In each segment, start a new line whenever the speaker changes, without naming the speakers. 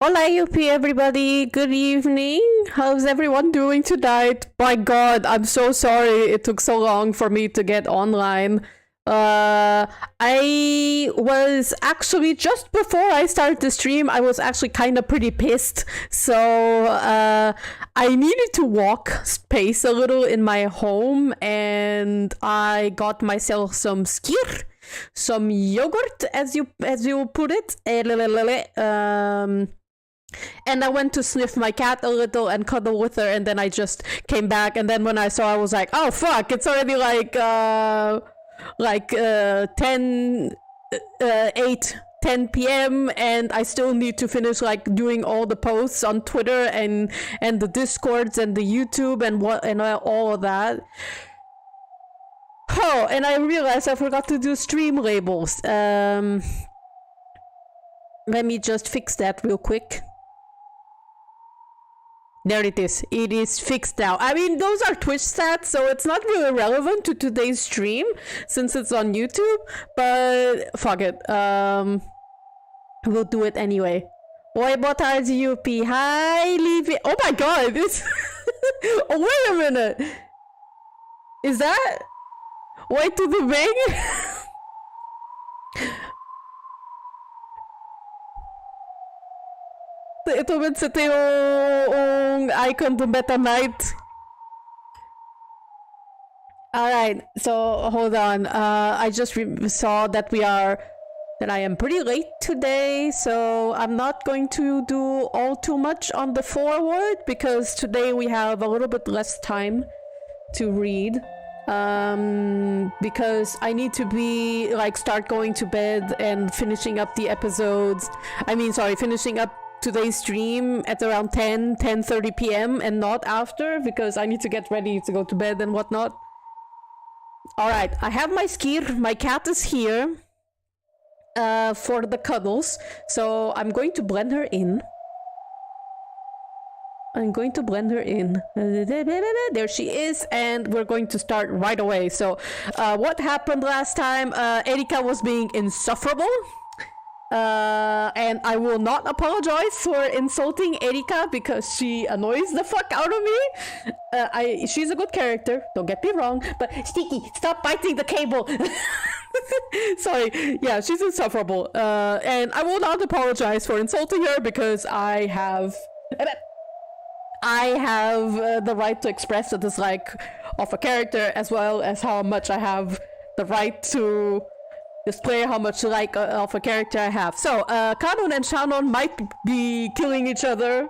Hola, UP everybody. Good evening. How's everyone doing tonight? My god, I'm so sorry it took so long for me to get online. I was actually, just before I started the stream, I was actually kind of pretty pissed. So, I needed to walk space a little in my home, and I got myself some skyr, some yogurt, as you put it. And I went to sniff my cat a little and cuddle with her, and then I just came back, and then when I saw, I was like, oh fuck, it's already like 10 p.m. and I still need to finish like doing all the posts on Twitter and the Discords and the YouTube and all of that. Oh, and I realized I forgot to do stream labels. Let me just fix that real quick. There it is. It is fixed now. I mean, those are Twitch stats, so it's not really relevant to today's stream since it's on YouTube, but fuck it. We'll do it anyway. Oi, boa tarde, UP. Hi, Livy. Oh my god, this... Oh, wait a minute. Is that... Oi, tudo bem? Ito ba sa yung icon to Meta Knight? Alright, so hold on. I just saw that I am pretty late today, so I'm not going to do all too much on the forward because today we have a little bit less time to read. Because I need to be start going to bed and finishing up the episodes. Finishing up today's stream at around 10:30 p.m. and not after, because I need to get ready to go to bed and whatnot. Alright, I have my skyr. My cat is here for the cuddles, so I'm going to blend her in. There she is, and we're going to start right away. So, what happened last time? Erika was being insufferable. And I will not apologize for insulting Erika because she annoys the fuck out of me. She's a good character, don't get me wrong, but Sticky, stop biting the cable. Sorry, yeah, she's insufferable. And I will not apologize for insulting her because I have the right to express the dislike of a character, as well as how much I have the right to display how much like of a character I have. So, Kanon and Shannon might be killing each other,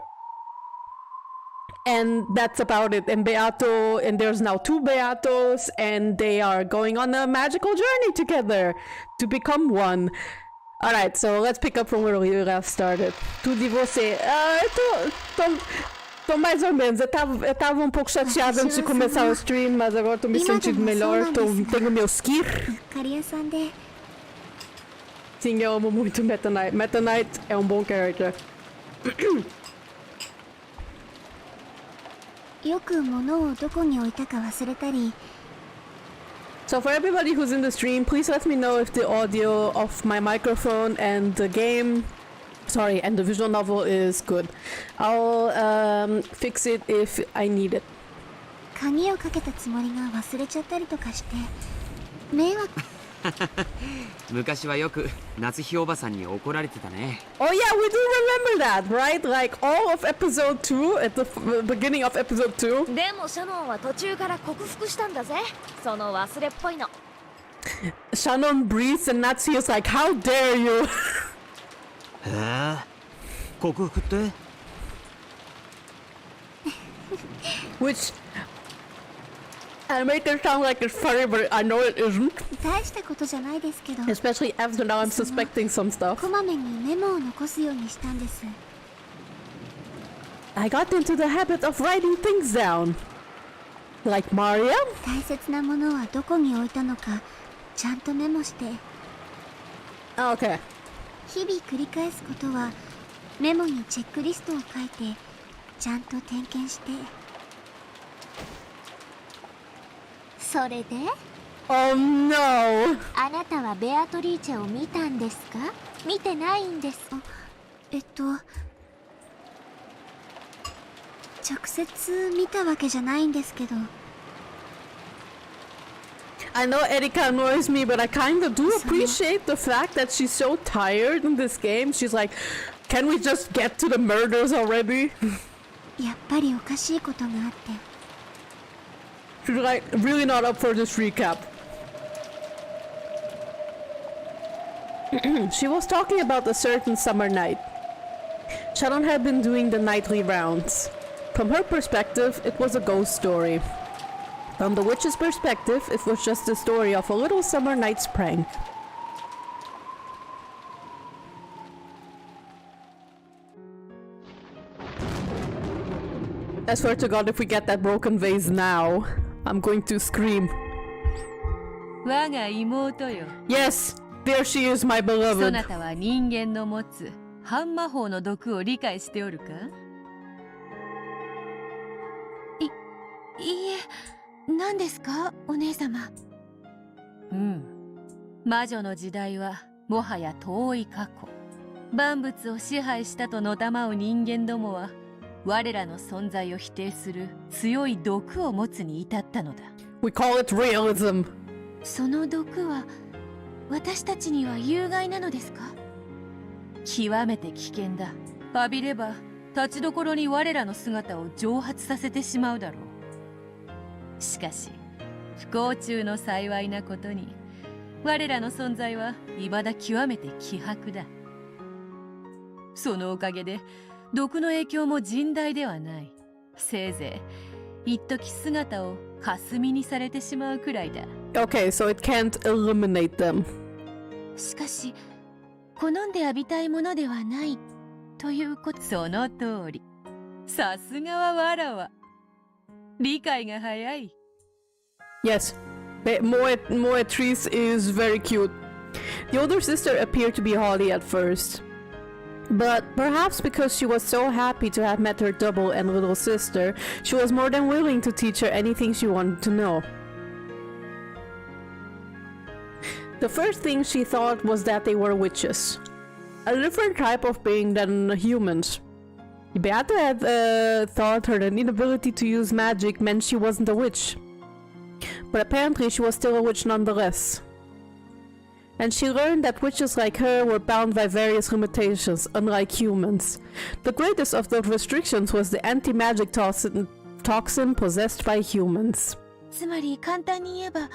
and that's about it. And Beato, and there's now 2 Beatos, and they are going on a magical journey together to become one. Alright, so let's pick up from where we last started. Tudo e você? Tô mais ou menos, eu tava pouco chateada antes de começar o stream, mas agora tô me sentindo melhor, tenho meu skyr. Sim, eu amo muito Meta Knight. Meta Knight é bom character. So for everybody who's in the stream, please let me know if the audio of my microphone and the game, and the visual novel is good. I'll fix it if I need it. Oh yeah, we do remember that, right? Like all of episode 2, at the beginning of episode 2. Shannon breathes and Natsu is like, how dare you? Which I make it sound like it's funny, but I know it isn't. Especially after now I'm suspecting some stuff. I got into the habit of writing things down. Like Maria? Okay.
日々繰り返すことはメモにチェックリストを書いてちゃんと点検してそれで
Oh no!
あなたはベアトリーチェを見たんですか見てないんです直接見たわけじゃないんですけど。
I know Erika annoys me, but I kind of do appreciate the fact that she's so tired in this game. She's like, can we just get to the murders already?
やっぱりおかしいことがあって。
She's like, really not up for this recap. She was talking about a certain summer night. Shannon had been doing the nightly rounds. From her perspective, it was a ghost story. From the witch's perspective, it was just the story of a little summer night's prank. I swear to God, if we get that broken vase now, I'm going to scream.
我が妹よ。
Yes, there she is, my
そ
beloved.
なたは人間の持つ半魔法の毒を理解しておるか？
いいえ、何ですか、お姉様。
魔女の時代はもはや遠い過去。万物を支配したとのたまう人間どもは我らの存在を否定する強い毒を持つに至ったのだ。
We call it realism.
その毒は私たちには有害なのですか？
極めて危険だ。浴びれば立ちどころに我らの姿を蒸発させてしまうだろう。しかし不幸中の幸いなことに我らの存在は未だ極めて希薄だ。そのおかげで毒の影響も甚大ではない。せいぜい一時姿を霞にされてしまうくらいだ。
Okay, so it can't eliminate them.
しかし好んで浴びたいものではないということ。
その通り。さすがはわらわ。理解が早い。
Yes, Moetrice is very cute. The older sister appeared to be haughty at first. But perhaps because she was so happy to have met her double and little sister, she was more than willing to teach her anything she wanted to know. The first thing she thought was that they were witches. A different type of being than humans. Beato had thought her inability to use magic meant she wasn't a witch. But apparently she was still a witch nonetheless. And she learned that witches like her were bound by various limitations, unlike humans. The greatest of those restrictions was the anti-magic toxin possessed by humans.
つまり簡単に言えば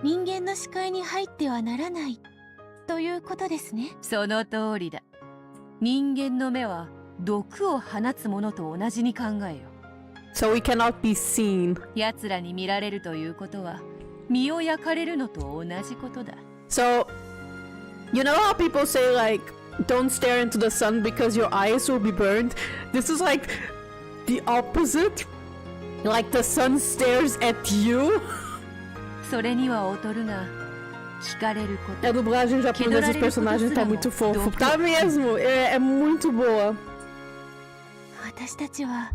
人間の視界に入ってはならないということですね。
その通りだ。人間の目は毒を放つものと同じに考えよ。
So we cannot be seen.
奴らに見られるということは身を焼かれるのと同じことだ。
So, you know how people say like, don't stare into the sun because your eyes will be burned? This is like the opposite. Like the sun stares at you.
それには劣るが、聞かれること。
A dublagem japonesa dos personagens tá muito fofo. Tá mesmo, é muito boa.
私たちは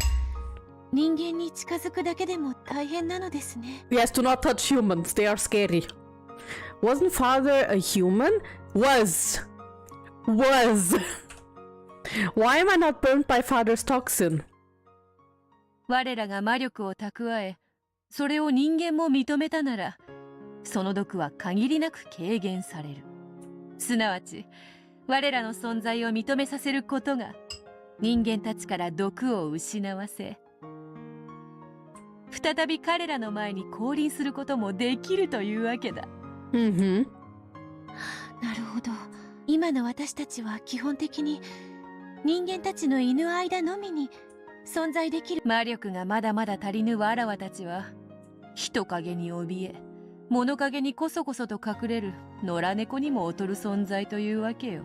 人間に近づくだけでも大変なのですね。
Yes, do not touch humans, they are scary. Wasn't father a human? Was. Why am I not burnt by father's toxin?
我らが魔力を蓄え、それを人間も認めたなら、その毒は限りなく軽減される。すなわち、我らの存在を認めさせることが、人間たちから毒を失わせ、再び彼らの前に降臨することもできるというわけだ。
なるほど。今の私たちは基本的に人間たちのいぬ間のみに存在できる。
魔力がまだまだ足りぬわらわたちは、人影に怯え、物陰にこそこそと隠れる野良猫にも劣る存在というわけよ。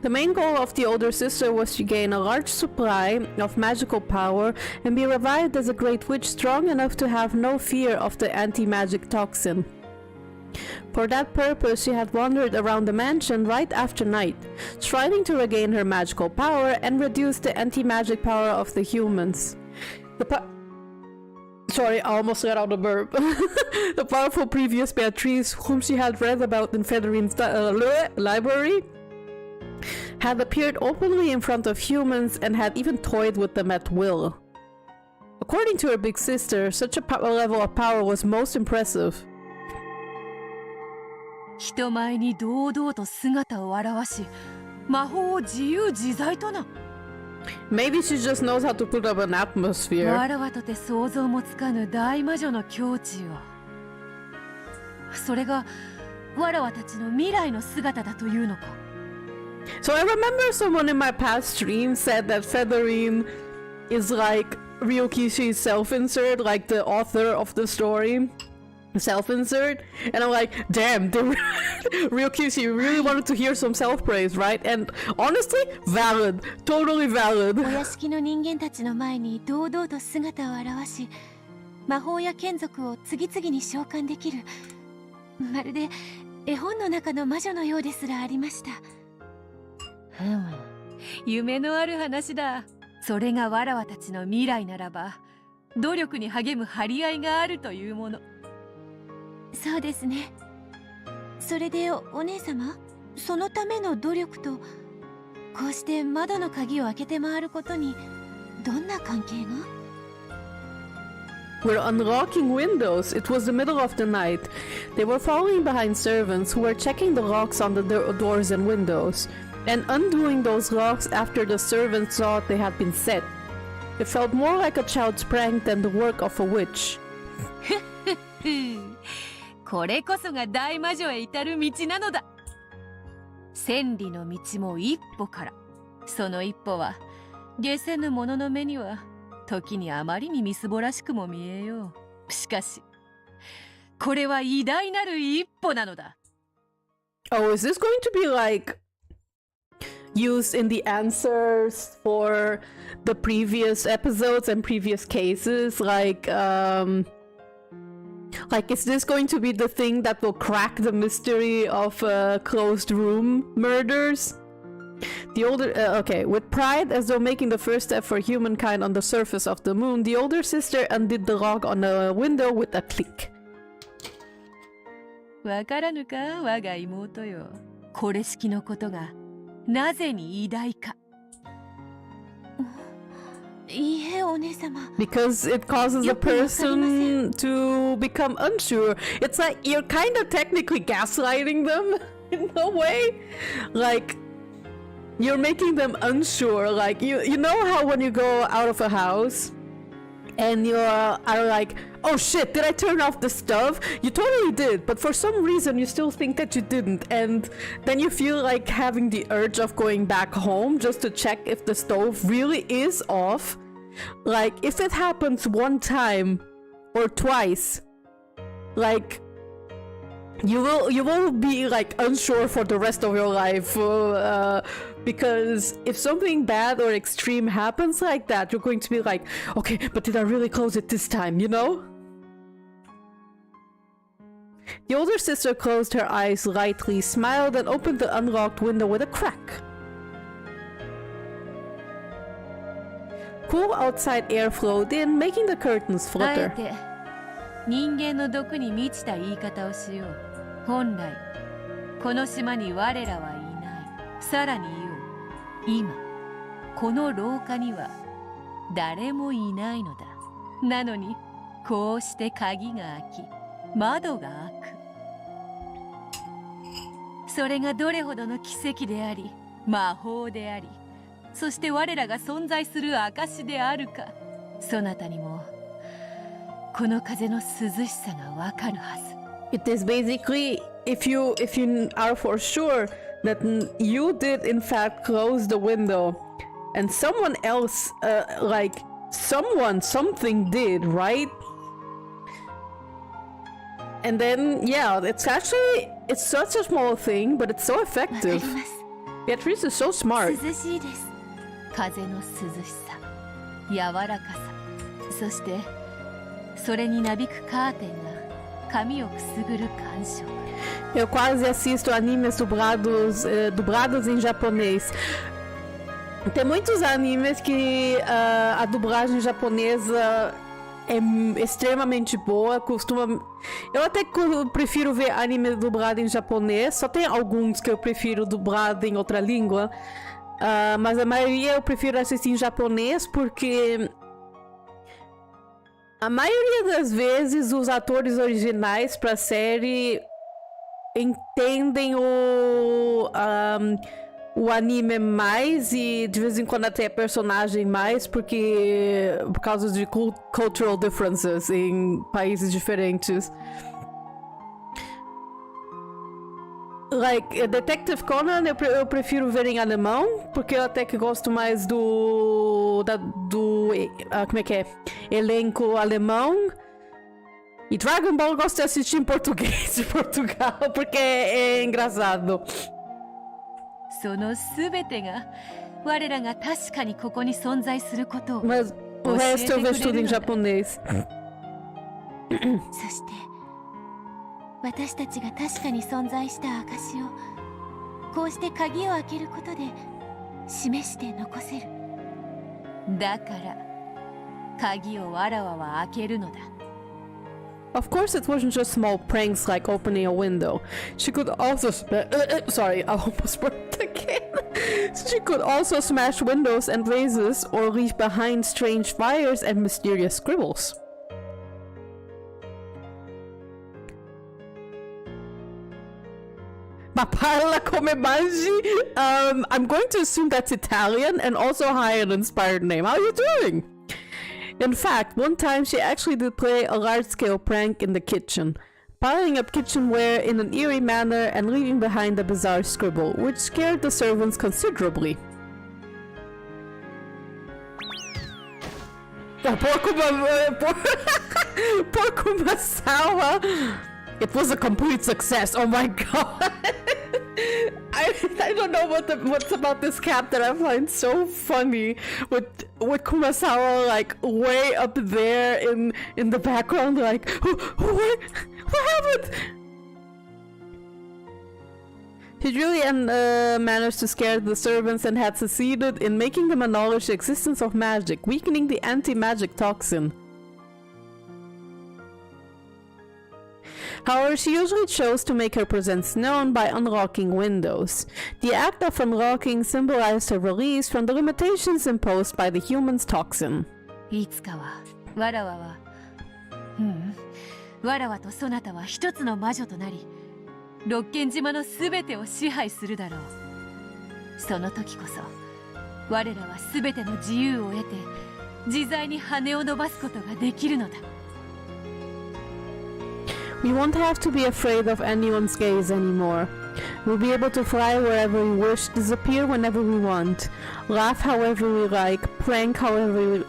The main goal of the older sister was to gain a large supply of magical power and be revived as a great witch strong enough to have no fear of the anti-magic toxin. For that purpose, she had wandered around the mansion right after night, striving to regain her magical power and reduce the anti-magic power of the humans. Sorry, I almost let out a burp. The powerful previous Beatrice, whom she had read about in Federine's library, had appeared openly in front of humans and had even toyed with them at will. According to her big sister, such a level of power was most impressive.
人前に堂々と姿を現し、魔法を自由自在とな。
Maybe she just knows how to put up an atmosphere.
わらわとて想像もつかぬ大魔女の境地を。それがわらわたちの未来の姿だというのか。
So I remember someone in my past stream said that Federine is like Ryokishi's self-insert, like the author of the story. Self-insert, and I'm like, damn, Ryokishi really wanted to hear some self-praise, right? And honestly, valid, totally valid.
お屋敷の人間たちの前に堂々と姿を現し、魔法や眷属を次々に召喚できる。まるで絵本の中の魔女のようですらありました。
夢のある話だ。それがわらわたちの未来ならば、努力に励む張り合いがあるというもの。
そうですね。それでお姉様、そのための努力とこうして窓の鍵を開けて回ることにどんな関係が？
We're unlocking windows. It was the middle of the night. They were following behind servants who were checking the locks on the doors and windows, and undoing those locks after the servants thought they had been set. It felt more like a child's prank than the work of a witch.
これこそが大魔女へ至る道なのだ。千里の道も一歩から。その一歩は下せぬ者の目には時にあまりにみすぼらしくも見えよう。しかしこれは偉大なる一歩なのだ。
Oh, is this going to be like used in the answers for the previous episodes and previous cases? Like, is this going to be the thing that will crack the mystery of closed room murders? The older, okay, with pride as though making the first step for humankind on the surface of the moon, the older sister undid the lock on the window with a click.
わからぬか、我が妹よ。これ式のことがなぜに偉大か。
いいえ、お姉様。
Because it causes a person to become unsure. It's like you're kind of technically gaslighting them in a way. Like, you're making them unsure. Like, you know how when you go out of a house and you are like, oh shit, did I turn off the stove? You totally did, but for some reason you still think that you didn't, and then you feel like having the urge of going back home just to check if the stove really is off. Like, if it happens one time or twice, like, you will be like unsure for the rest of your life, because if something bad or extreme happens like that, you're going to be like, okay, but did I really close it this time, you know? The older sister closed her eyes lightly, smiled, and opened the unlocked window with a crack. Cool outside air flowed in, making the curtains flutter.
あえて人間の毒に満ちた言い方をしよう。本来この島に我らはいない。さらに言おう。今この廊下には誰もいないのだ。なのにこうして鍵が開き、窓が開く。それがどれほどの奇跡であり、魔法であり、そして我らが存在する証であるか。そなたにもこの風の涼しさがわかるはず。
It is basically, if you are for sure that you did in fact close the window, and someone else, something did, right? And then, yeah, it's such a small thing, but it's so effective. Beatrice is so smart.
涼しいです。
風の涼しさ、柔らかさ、そしてそれになびくカーテンが髪をくすぐる感触。
Eu quase assisto animes dublados em japonês. Tem muitos animes que a dublagem japonesa é extremamente boa, Eu até prefiro ver anime dublado em japonês, só tem alguns que eu prefiro dublado em outra língua, mas a maioria eu prefiro assistir em japonês porque a maioria das vezes os atores originais pra série entendem o anime mais e de vez em quando até personagem mais por causa de cultural differences em países diferentes. Like, Detective Conan eu prefiro ver em alemão, porque eu até que gosto mais como é que é? Elenco alemão. E Dragon Ball eu gosto de assistir em português de Portugal, porque é engraçado.
そのすべてが我らが確かにここに存在することを
Mas o resto eu vejo tudo em japonês.
そして私たちが確かに存在した証をこうして鍵を開けることで示して残せる。
だから鍵をわらわは開けるのだ。
Of course, it wasn't just small pranks like opening a window. She could also sorry, I almost burped again. She could also smash windows and vases or leave behind strange fires and mysterious scribbles. Ma parla come mangi? I'm going to assume that's Italian and also high an inspired name. How are you doing? In fact, one time she actually did play a large-scale prank in the kitchen, piling up kitchenware in an eerie manner and leaving behind a bizarre scribble, which scared the servants considerably. Porco Massawa! It was a complete success, oh my god! I don't know what's about this cap that I find so funny with Kumasawa like way up there in the background, like what happened? He really managed to scare the servants and had succeeded in making them acknowledge the existence of magic, weakening the anti-magic toxin. However, she usually chose to make her presence known by unlocking windows. The act of unlocking symbolized her release from the limitations imposed by the human's toxin.
いつかはわらわはわらわとそなたは一つの魔女となり六軒島のすべてを支配するだろう。その時こそ我らはすべての自由を得て自在に羽を伸ばすことができるのだ。
We won't have to be afraid of anyone's gaze anymore. We'll be able to fly wherever we wish, disappear whenever we want, laugh however we like, prank however we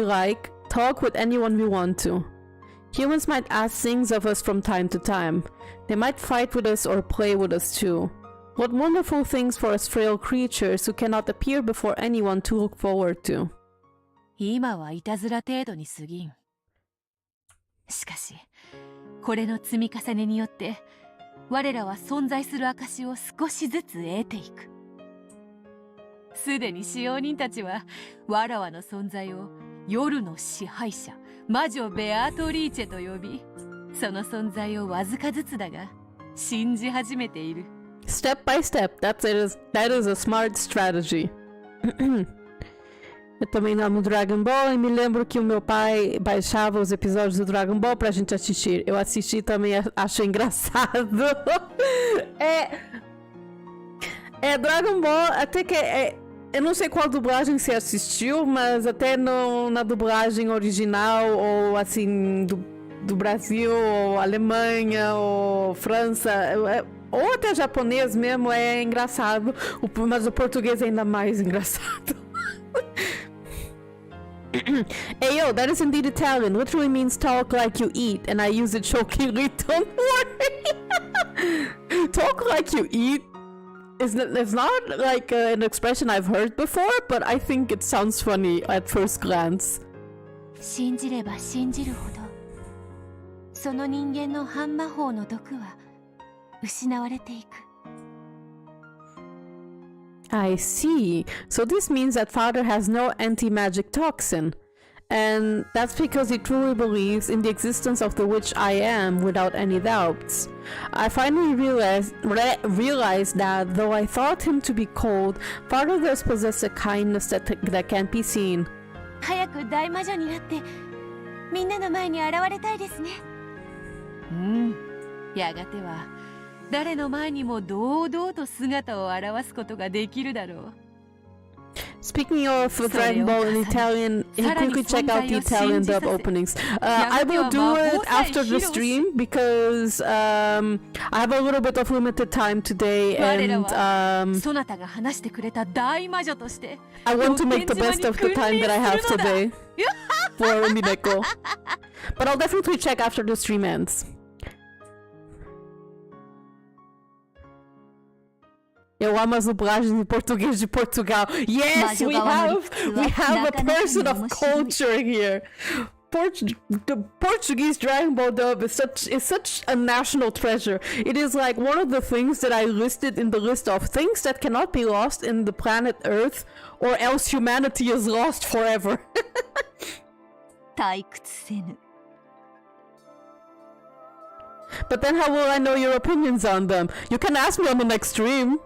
like, talk with anyone we want to. Humans might ask things of us from time to time. They might fight with us or play with us too. What wonderful things for us frail creatures who cannot appear before anyone to look forward to.
今はいたずら程度に過ぎん。しかしこれの積み重ねによって我らは存在する証を少しずつ得ていく。すでに使用人たちはわらわの存在を夜の支配者魔女ベアートリーチェと呼び、その存在をわずかずつだが信じ始めている。
Step by step, that is a smart strategy. Eu também amo Dragon Ball e me lembro que o meu pai baixava os episódios do Dragon Ball pra gente assistir. Eu assisti também, acho engraçado. Dragon Ball, até que eu não sei qual dublagem você assistiu, mas até na dublagem original, ou assim, do Brasil, ou Alemanha, ou França, ou até japonês mesmo, é engraçado. Mas o português é ainda mais engraçado. Hey yo, that is indeed Italian. Literally means talk like you eat, and I use it jokingly. Don't worry. Talk like you eat it's not like an expression I've heard before, but I think it sounds funny at first glance.
信じれば信じるほど、その人間の半魔法の毒は失われていく。
I see. So this means that father has no anti-magic toxin. And that's because he truly believes in the existence of the witch I am without any doubts. I finally realized that though I thought him to be cold, father does possess a kindness that can't be seen.
早く大魔女になってみんなの前に現れたいですね。
やがては誰の前にも堂々と姿を現すことができるだろう。
Speaking of Dragon Ball in Italian, quickly check out the Italian dub openings. I will do it after the stream because I have a little bit of limited time today and I want to make the best of the time that I have today for Umineko. But I'll definitely check after the stream ends. Eu amo as dublagens em português de Portugal. Yes, we have a person of culture here. The Portuguese Dragon Ball dub is such a national treasure. It is like one of the things that I listed in the list of things that cannot be lost in the planet Earth, or else humanity is lost forever.
退屈せぬ。
But then how will I know your opinions on them? You can ask me on the next stream.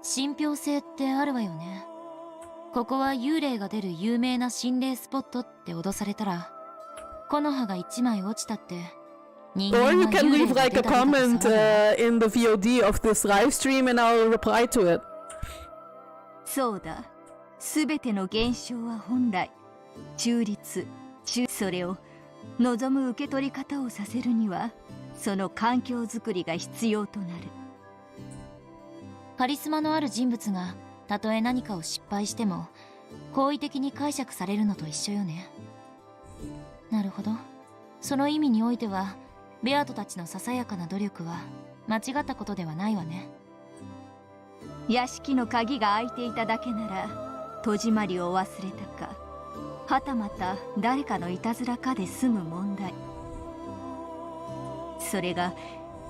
信憑性ってあるわよね。ここは幽霊が出る有名な心霊スポットって脅されたら、木の葉が一枚落ちたって。
Or you can leave like a comment in the VOD of this live stream and I'll reply to it.
そうだ。すべての現象は本来中立、それを望む受け取り方をさせるにはその環境づくりが必要となる。カリスマのある人物がたとえ何かを失敗しても好意的に解釈されるのと一緒よね。なるほど。その意味においてはベアトたちのささやかな努力は間違ったことではないわね。屋敷の鍵が開いていただけなら戸締まりを忘れたか、はたまた誰かのいたずらかで済む問題。それが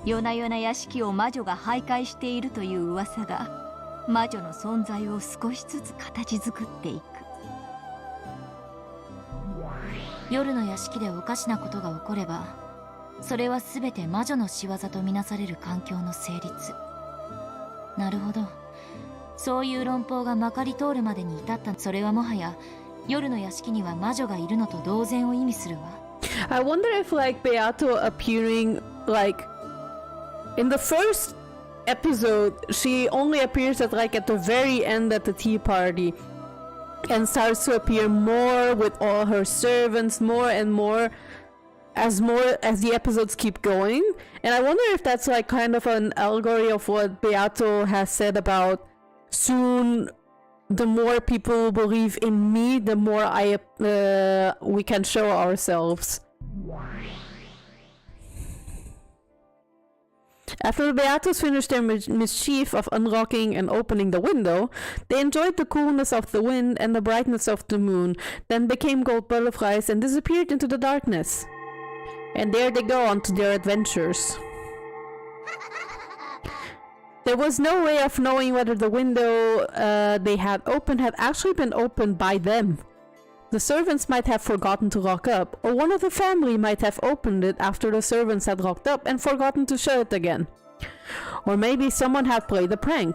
夜な夜な屋敷を魔女が徘徊しているという噂が魔女の存在を少しずつ形作っていく。夜の屋敷でおかしなことが起こればそれは全て魔女の仕業とみなされる環境の成立。なるほど。そういう論法がまかり通るまでに至った。それはもはや夜の屋敷には魔女がいるのと同然を意味するわ。
I wonder if like Beato appearing like in the first episode she only appears at the very end at the tea party and starts to appear more with all her servants more and more as the episodes keep going. And I wonder if that's like kind of an allegory of what Beato has said about soon the more people believe in me, the more we can show ourselves. After the Beatos finished their mischief of unlocking and opening the window, they enjoyed the coolness of the wind and the brightness of the moon, then became gold butterflies and disappeared into the darkness. And there they go on to their adventures. There was no way of knowing whether the window they had opened had actually been opened by them. The servants might have forgotten to lock up, or one of the family might have opened it after the servants had locked up and forgotten to shut it again. Or maybe someone had played a prank.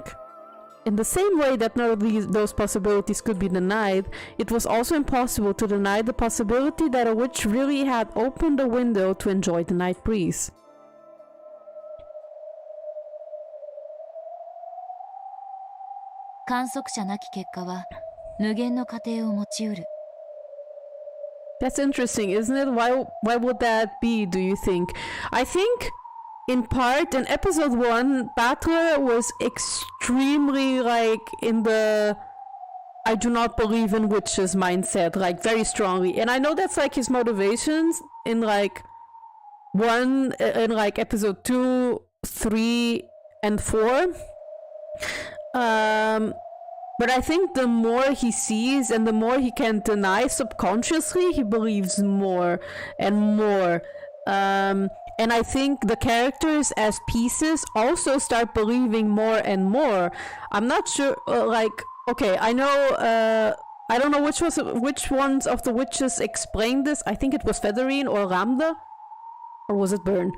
In the same way that none of those possibilities could be denied, it was also impossible to deny the possibility that a witch really had opened the window to enjoy the night breeze. That's interesting, isn't it? Why would that be, do you think? I think, in part, in episode 1, Battler was extremely, in the I do not believe in witches mindset, very strongly. And I know that's, his motivations in, episode 2, 3, and 4. But I think the more he sees and the more he can deny subconsciously, he believes more and more. And And I think the characters as pieces also start believing more and more. I'm not sure, okay, I know, I don't know which ones of the witches explained this. I think it was Federine or Ramda, or was it Byrne?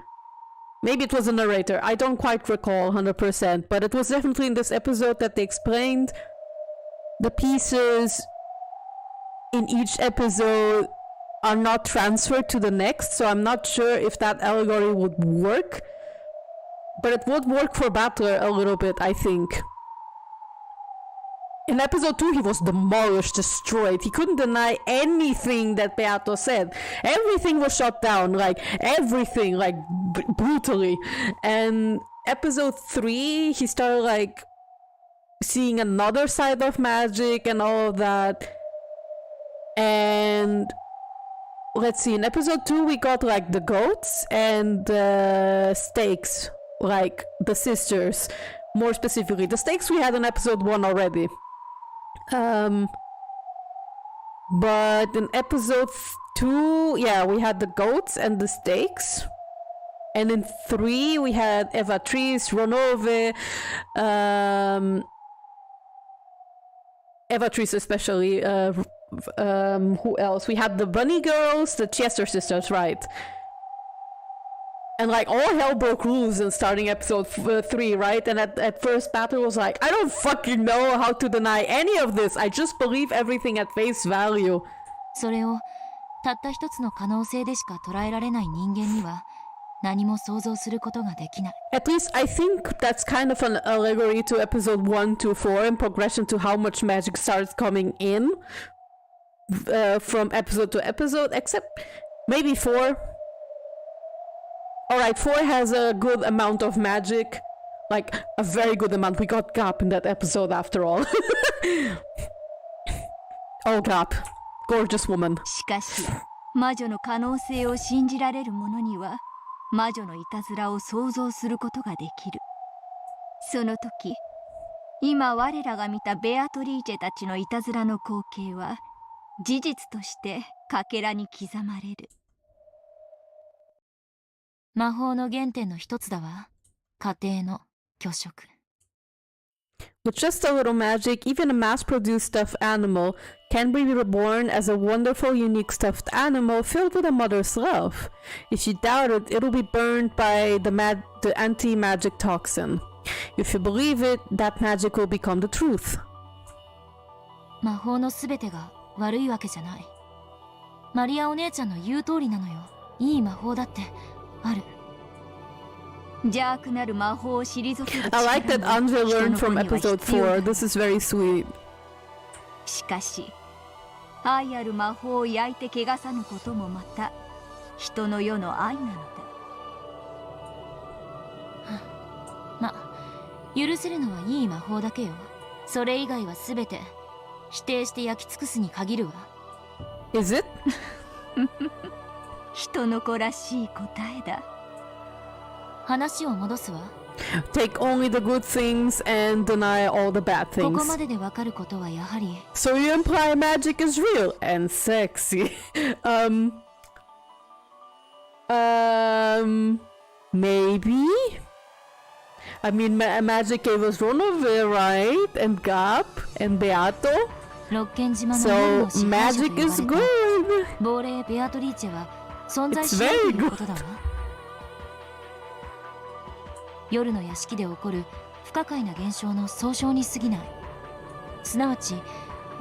Maybe it was a narrator. I don't quite recall 100%, but it was definitely in this episode that they explained the pieces in each episode are not transferred to the next, so I'm not sure if that allegory would work, but it would work for Battler a little bit, I think. In episode 2, he was demolished, destroyed. He couldn't deny anything that Beato said. Everything was shut down, like everything, like brutally. And episode 3, he started like seeing another side of magic and all of that. And let's see, in episode 2 we got like the goats and the stakes, like the sisters. More specifically, the stakes we had in episode 1 already. But in episode 2, yeah, we had the goats and the stakes. And in 3 we had Evatrice, Ronove, Evatrice especially, who else? We had the bunny girls, the Chester sisters, right? And like all hell broke loose in starting episode 3, right? And at first Battle was like, I don't fucking know how to deny any of this. I just believe everything at face value.
それをたった一つの可能性でしか捉えられない人間には何も想像することができない。
At least I think that's kind of an allegory to episode 1 to 4 in progression to how much magic starts coming in from episode to episode, except maybe 4. Alright, 4 has a good amount of magic. Like, a very good amount. We got Gap in that episode after all. Oh, Gap. Gorgeous woman.
しかし魔女の可能性を信じられる者には魔女のいたずらを想像することができる。その時、今我らが見たベアトリーチェたちのいたずらの光景は事実としてかけらに刻まれる。魔法の原点の一つだわ。家庭の虚飾。
With just a little magic, even a mass-produced stuffed animal can be reborn as a wonderful, unique stuffed animal filled with a mother's love. If you doubt it, it'll be burned by the anti-magic toxin. If you believe it, that magic will become the truth.
魔法のすべてが悪いわけじゃない。マリアお姉ちゃんの言う通りなのよ。いい魔法だってある。邪悪なる魔法を退ける力
I like that Anja learned from episode 4. This is very sweet.
しかし、愛ある魔法を焼いて汚さぬこともまた人の世の愛なのだ。ま、許せるのはいい魔法だけよ。それ以外はすべて否定して焼き尽くすに限るわ。
Is it?
人の子らしい答えだ。話を戻すわ。
Take only the good things and deny all the bad
ここ
things.
まででわかることはやはり
So you imply magic is real and sexy. Maybe? I mean, magic gave us Ronove, right? And Gap and Beato.
六軒島の夜
So
の支配者と
magic
呼ば
is
れた
good.
亡霊ベアトリーチェは存在
It's
しないと
very
いうことだわ。夜の屋敷で起こる不可解な現象の総称に過ぎない。すなわち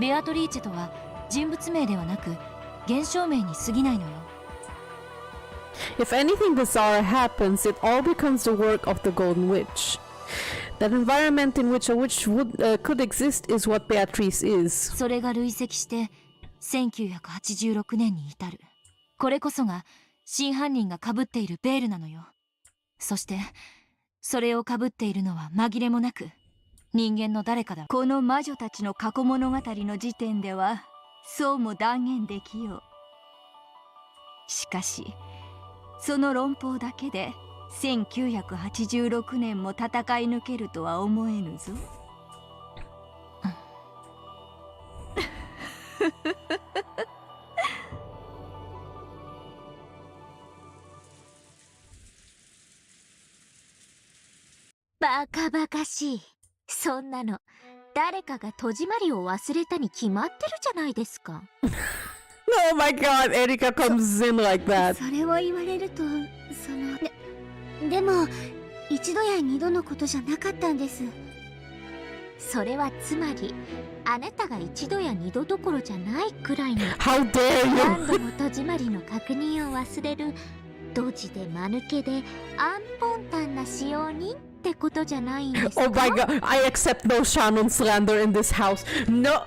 ベアトリーチェとは人物名ではなく現象名に過ぎないのよ。
If anything bizarre happens, it all becomes the work of the Golden Witch. That environment in which a witch could exist is what Beatrice is.
それが累積して1986年に至る。これこそが真犯人が被っているベールなのよ。そしてそれを被っているのは紛れもなく人間の誰かだ。この魔女たちの過去物語の時点ではそうも断言できよう。しかしその論法だけで1986年も戦い抜けるとは思えぬぞ。バカバカしい。そんなの誰かが戸締まりを忘れたに決まってるじゃないですか。
Oh my god, Erika comes in like that.
それを言われると、でも一度や二度のことじゃなかったんです。それはつまりあなたが一度や二度どころじゃないくらいの
How dare you!
何度も戸締まりの確認を忘れるドジで間抜けでアンポンタンな使用人ってことじゃないんですか。
Oh my god, I accept no Shannon slander in this house. No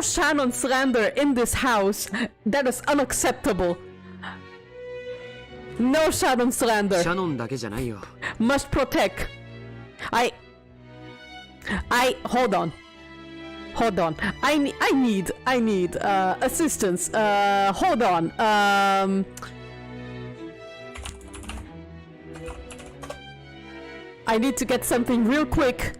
Shannon slander in this house. That is unacceptable. No Shannon slander.
シャノンだけじゃないよ。
Must protect. I hold on. I need assistance. Hold on. I need to get something real quick.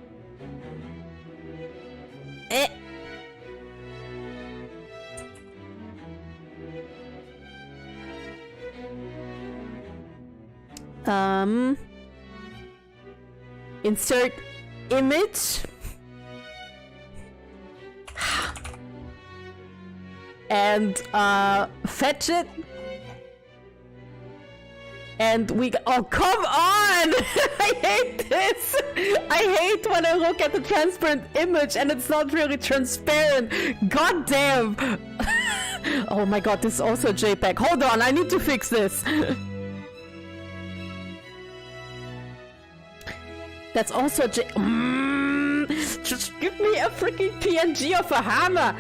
Insert image. And fetch it. And oh, come on! I hate this! I hate when I look at the transparent image and it's not really transparent. God damn! Oh my god, this is also a JPEG. Hold on, I need to fix this. That's also just give me a freaking PNG of a hammer!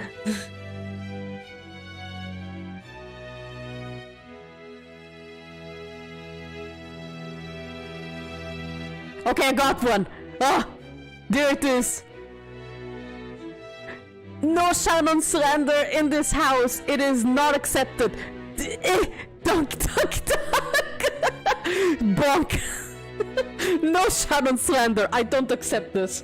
Okay, I got one. Ah, there it is. No Shannon slander in this house. It is not accepted. Dunk. Bonk. No Shannon slander. I don't accept this.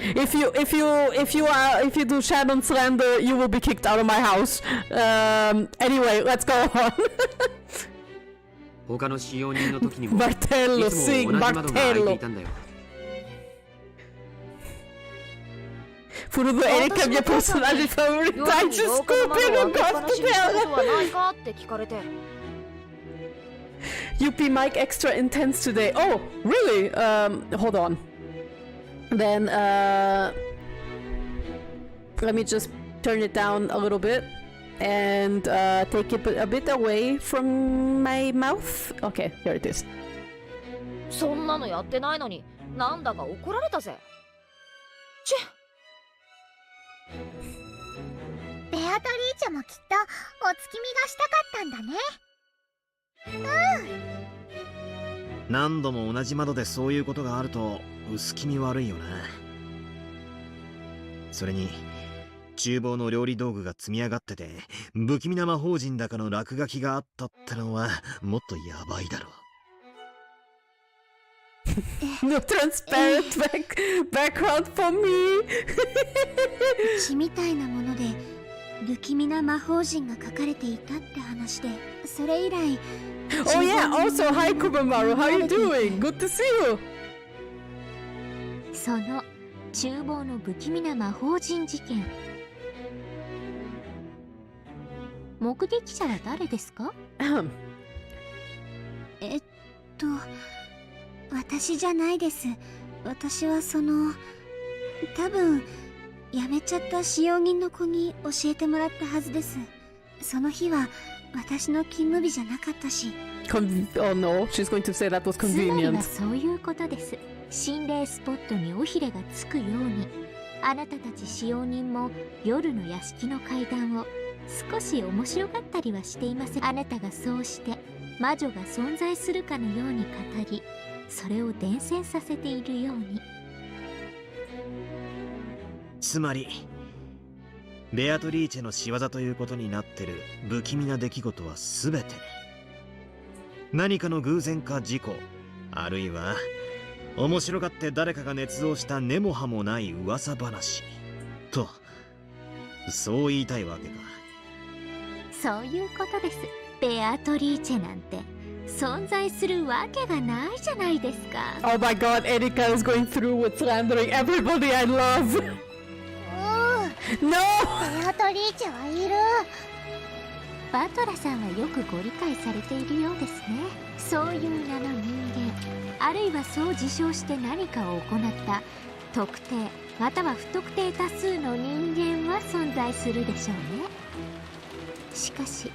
If you do Shannon slander, you will be kicked out of my house. Anyway, let's go on.
他の使用人の時にも
Martello,
いつ
sing
も同じ窓が開いてい
Martello.
たんだよ。
Furudo Erika, mia personagem favorita. Ai, desculpa, eu não gosto dela. UP mic extra intense today. Oh, really? Hold on. Then, let me just turn it down a little bit. And take it a bit away from my mouth. Okay, here it is.
そんなのやってないのになんだか怒られたぜ。ちゅ
ベアトリーチェもきっとお月見がしたかったんだね。
何度も同じ窓でそういうことがあると薄気味悪いよな。それに厨房の料理道具が積み上がってて不気味な魔法陣だかの落書きがあったってのはもっとヤバいだろう。
No transparent background for me.
血みたいなもので不気味な魔法陣が書かれていたって話で、それ以来
Oh yeah, also hi Kubamaru, how you doing? Good to see you.
その厨房の不気味な魔法陣事件、目撃者は誰ですか？私じゃないです。私は多分辞めちゃった使用人の子に教えてもらったはずです。その日は私の勤務日じゃなかったし。
Oh no, she's going to say that was
つまり
convenient.
はそういうことです。心霊スポットに尾ひれがつくように、あなたたち使用人も夜の屋敷の階段を少し面白がったりはしていません。あなたがそうして魔女が存在するかのように語り、それを伝染させているように。
つまりベアトリーチェの仕業ということになってる不気味な出来事は全て何かの偶然か事故、あるいは面白がって誰かが捏造した根も葉もない噂話と、そう言いたいわけか。
そういうことです。ベアトリーチェなんて
存在するわけがないじゃないですか。
Oh my god, Erika is going through with slandering everybody I love.
うー
No!
ベアトリーチェはいる。バトラさんはよくご理解されているようですね。そういう名の人間、あるいはそう自称して何かを行った特定または不特定多数の人間は存在するでしょうね。しかし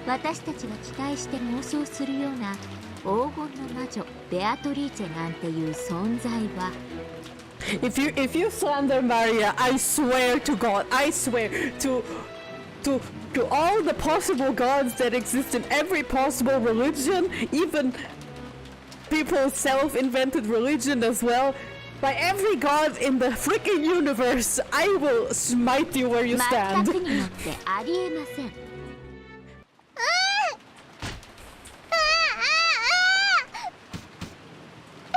私たちが期待して妄想するような黄金の魔女ベアトリーチェなんていう存在は、
If you slander Maria, I swear to God, I swear to all the possible gods that exist in every possible religion, even people's self-invented religion as well, by every god in the freaking universe, I will smite you where you
全
stand.
くによってありえません。ベ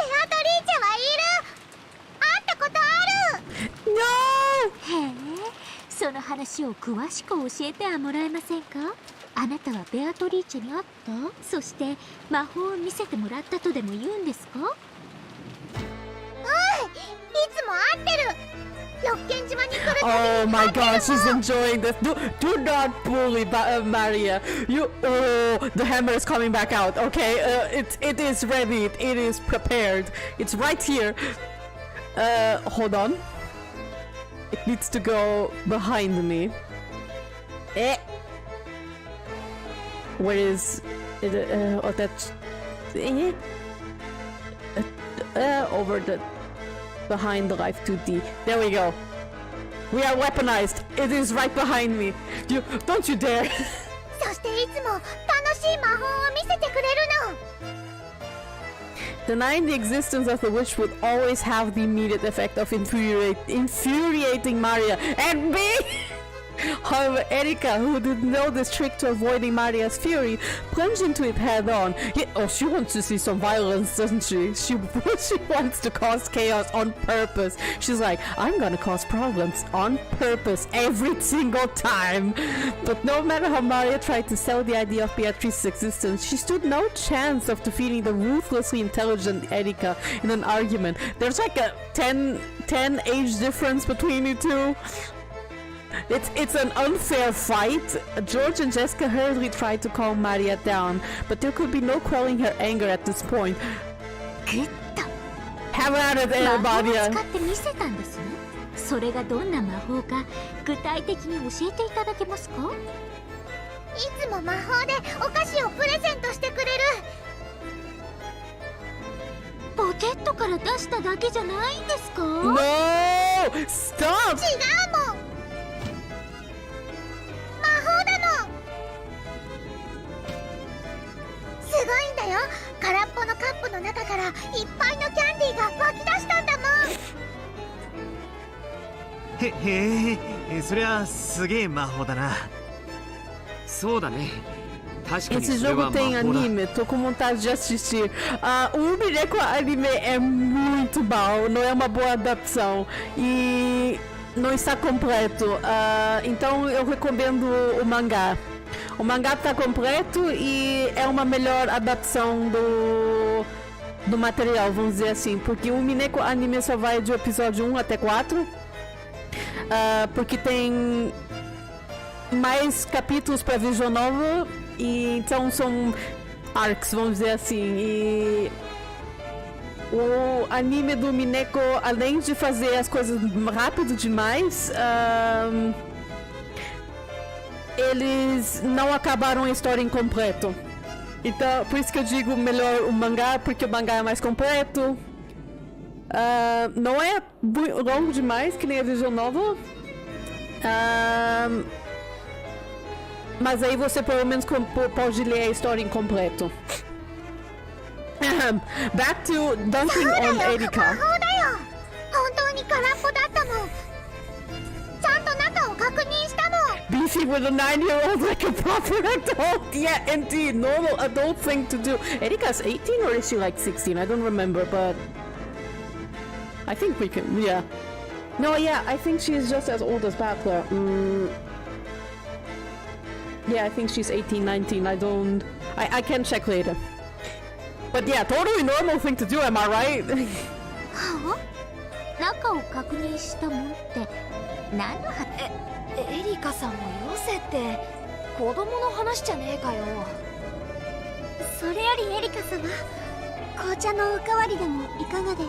アトリーチェはいる。会ったことある。
No!
へえ、その話を詳しく教えてはもらえませんか。あなたはベアトリーチェに会った？そして魔法を見せてもらったとでも言うんですか？うん、いつも会ってる。六軒島に来るときに
Oh
会
my
ってる
god, she's
もん。
enjoying this. Do not bully Maria. You. Oh, the hammer is coming back out. Okay, it is ready. It is prepared. It's right here. Hold on. It needs to go behind me. Eh. Where is it? Oh, that's over the behind the life 2D. There we go. We are weaponized. It is right behind me. You don't you dare.
そしていつも楽しい魔法を見せてくれるの。
Denying the existence of the witch would always have the immediate effect of infuriating Maria and me. However, Erika, who didn't know this trick to avoiding Maria's fury, plunged into it head on. Oh, she wants to see some violence, doesn't she? She wants to cause chaos on purpose. She's like, I'm gonna cause problems on purpose every single time. But no matter how Maria tried to sell the idea of Beatrice's existence, she stood no chance of defeating the ruthlessly intelligent Erika in an argument. There's like a 10 age difference between you two. It's an unfair fight. George and Jessica hurriedly tried to calm Maria down, but there could be no quelling her anger at this point.
グッと
Have at it,
魔法を
Maria.
使って見せたんですね。それがどんな魔法か具体的に教えていただけますか？いつも魔法でお菓子をプレゼントしてくれる。ポケットから出しただけじゃないんですか？
No! Stop!
違うもん。魔法だの。すごいんだよ。空っぽのカップの中からいっぱいのキャンディーが湧き出したんだもん。
へえ、そりゃすげえ魔法だな。
そうだね。確かに
Esse
それ
jogo
は魔
tem
法だ。
anime, tô com vontade de assistir. O Umineko anime é muito mal, não é uma boa adaptação e não está completo. Então eu recomendo o mangá. O mangá tá completo e é uma melhor adaptação do material, vamos dizer assim. Porque o Umineko anime só vai do episódio 1 até 4. Porque tem mais capítulos para Visual Novel. E então são arcs, vamos dizer assim. E o anime do Umineko, além de fazer as coisas rápido demais, eles não acabaram a história incompleto. Então, por isso que eu digo melhor o mangá, porque o mangá é mais completo. Não é longo demais, que nem a Visual Novel. Mas aí você pelo menos pode ler a história incompleto. Back to dunking on
魔
Erika.
法だよ。本当に空っぽだったもん。ちゃんと中を確認したもん。
Beefing with a 9-year-old like a proper adult. Yeah, indeed. Normal adult thing to do. Erika's 18 or is she like 16? I don't remember, but I think we can, yeah. No, yeah, I think she's just as old as Battler. Yeah, I think she's 18, 19. I can check later. But yeah, totally normal thing to do, am I right?
はあ、中を確認したもんって何の話？
エリカさんもよせって子供の話じゃねえかよ。
それよりエリカ様、紅茶のおかわりでもいかがで？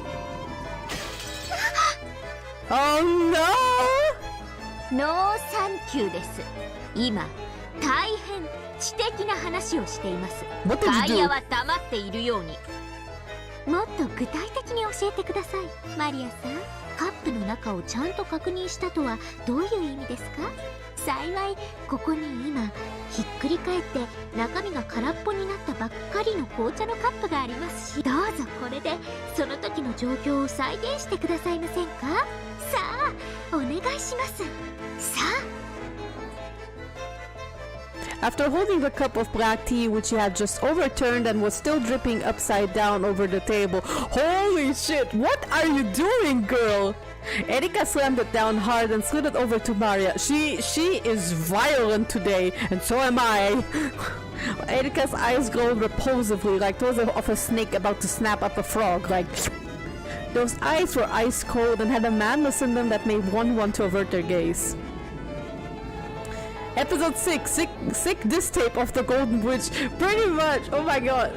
Oh no!
ノーサンキューです。今大変知的な話をしています。
What did
外
you
野
do?
は黙っているように。もっと具体的に教えてください。マリアさん、カップの中をちゃんと確認したとはどういう意味ですか？幸いここに今ひっくり返って中身が空っぽになったばっかりの紅茶のカップがありますし、どうぞこれでその時の状況を再現してくださいませんか？さあお願いします。さあ。
After holding the cup of black tea, which he had just overturned and was still dripping upside down over the table. Holy shit, what are you doing, girl? Erika slammed it down hard and slid it over to Maria. She is violent today, and so am I. Erika's eyes glowed repulsively, like those of a snake about to snap up a frog. Like, those eyes were ice cold and had a madness in them that made one want to avert their gaze. Episode 6, sick distape of the Golden Witch. Pretty much, oh my god.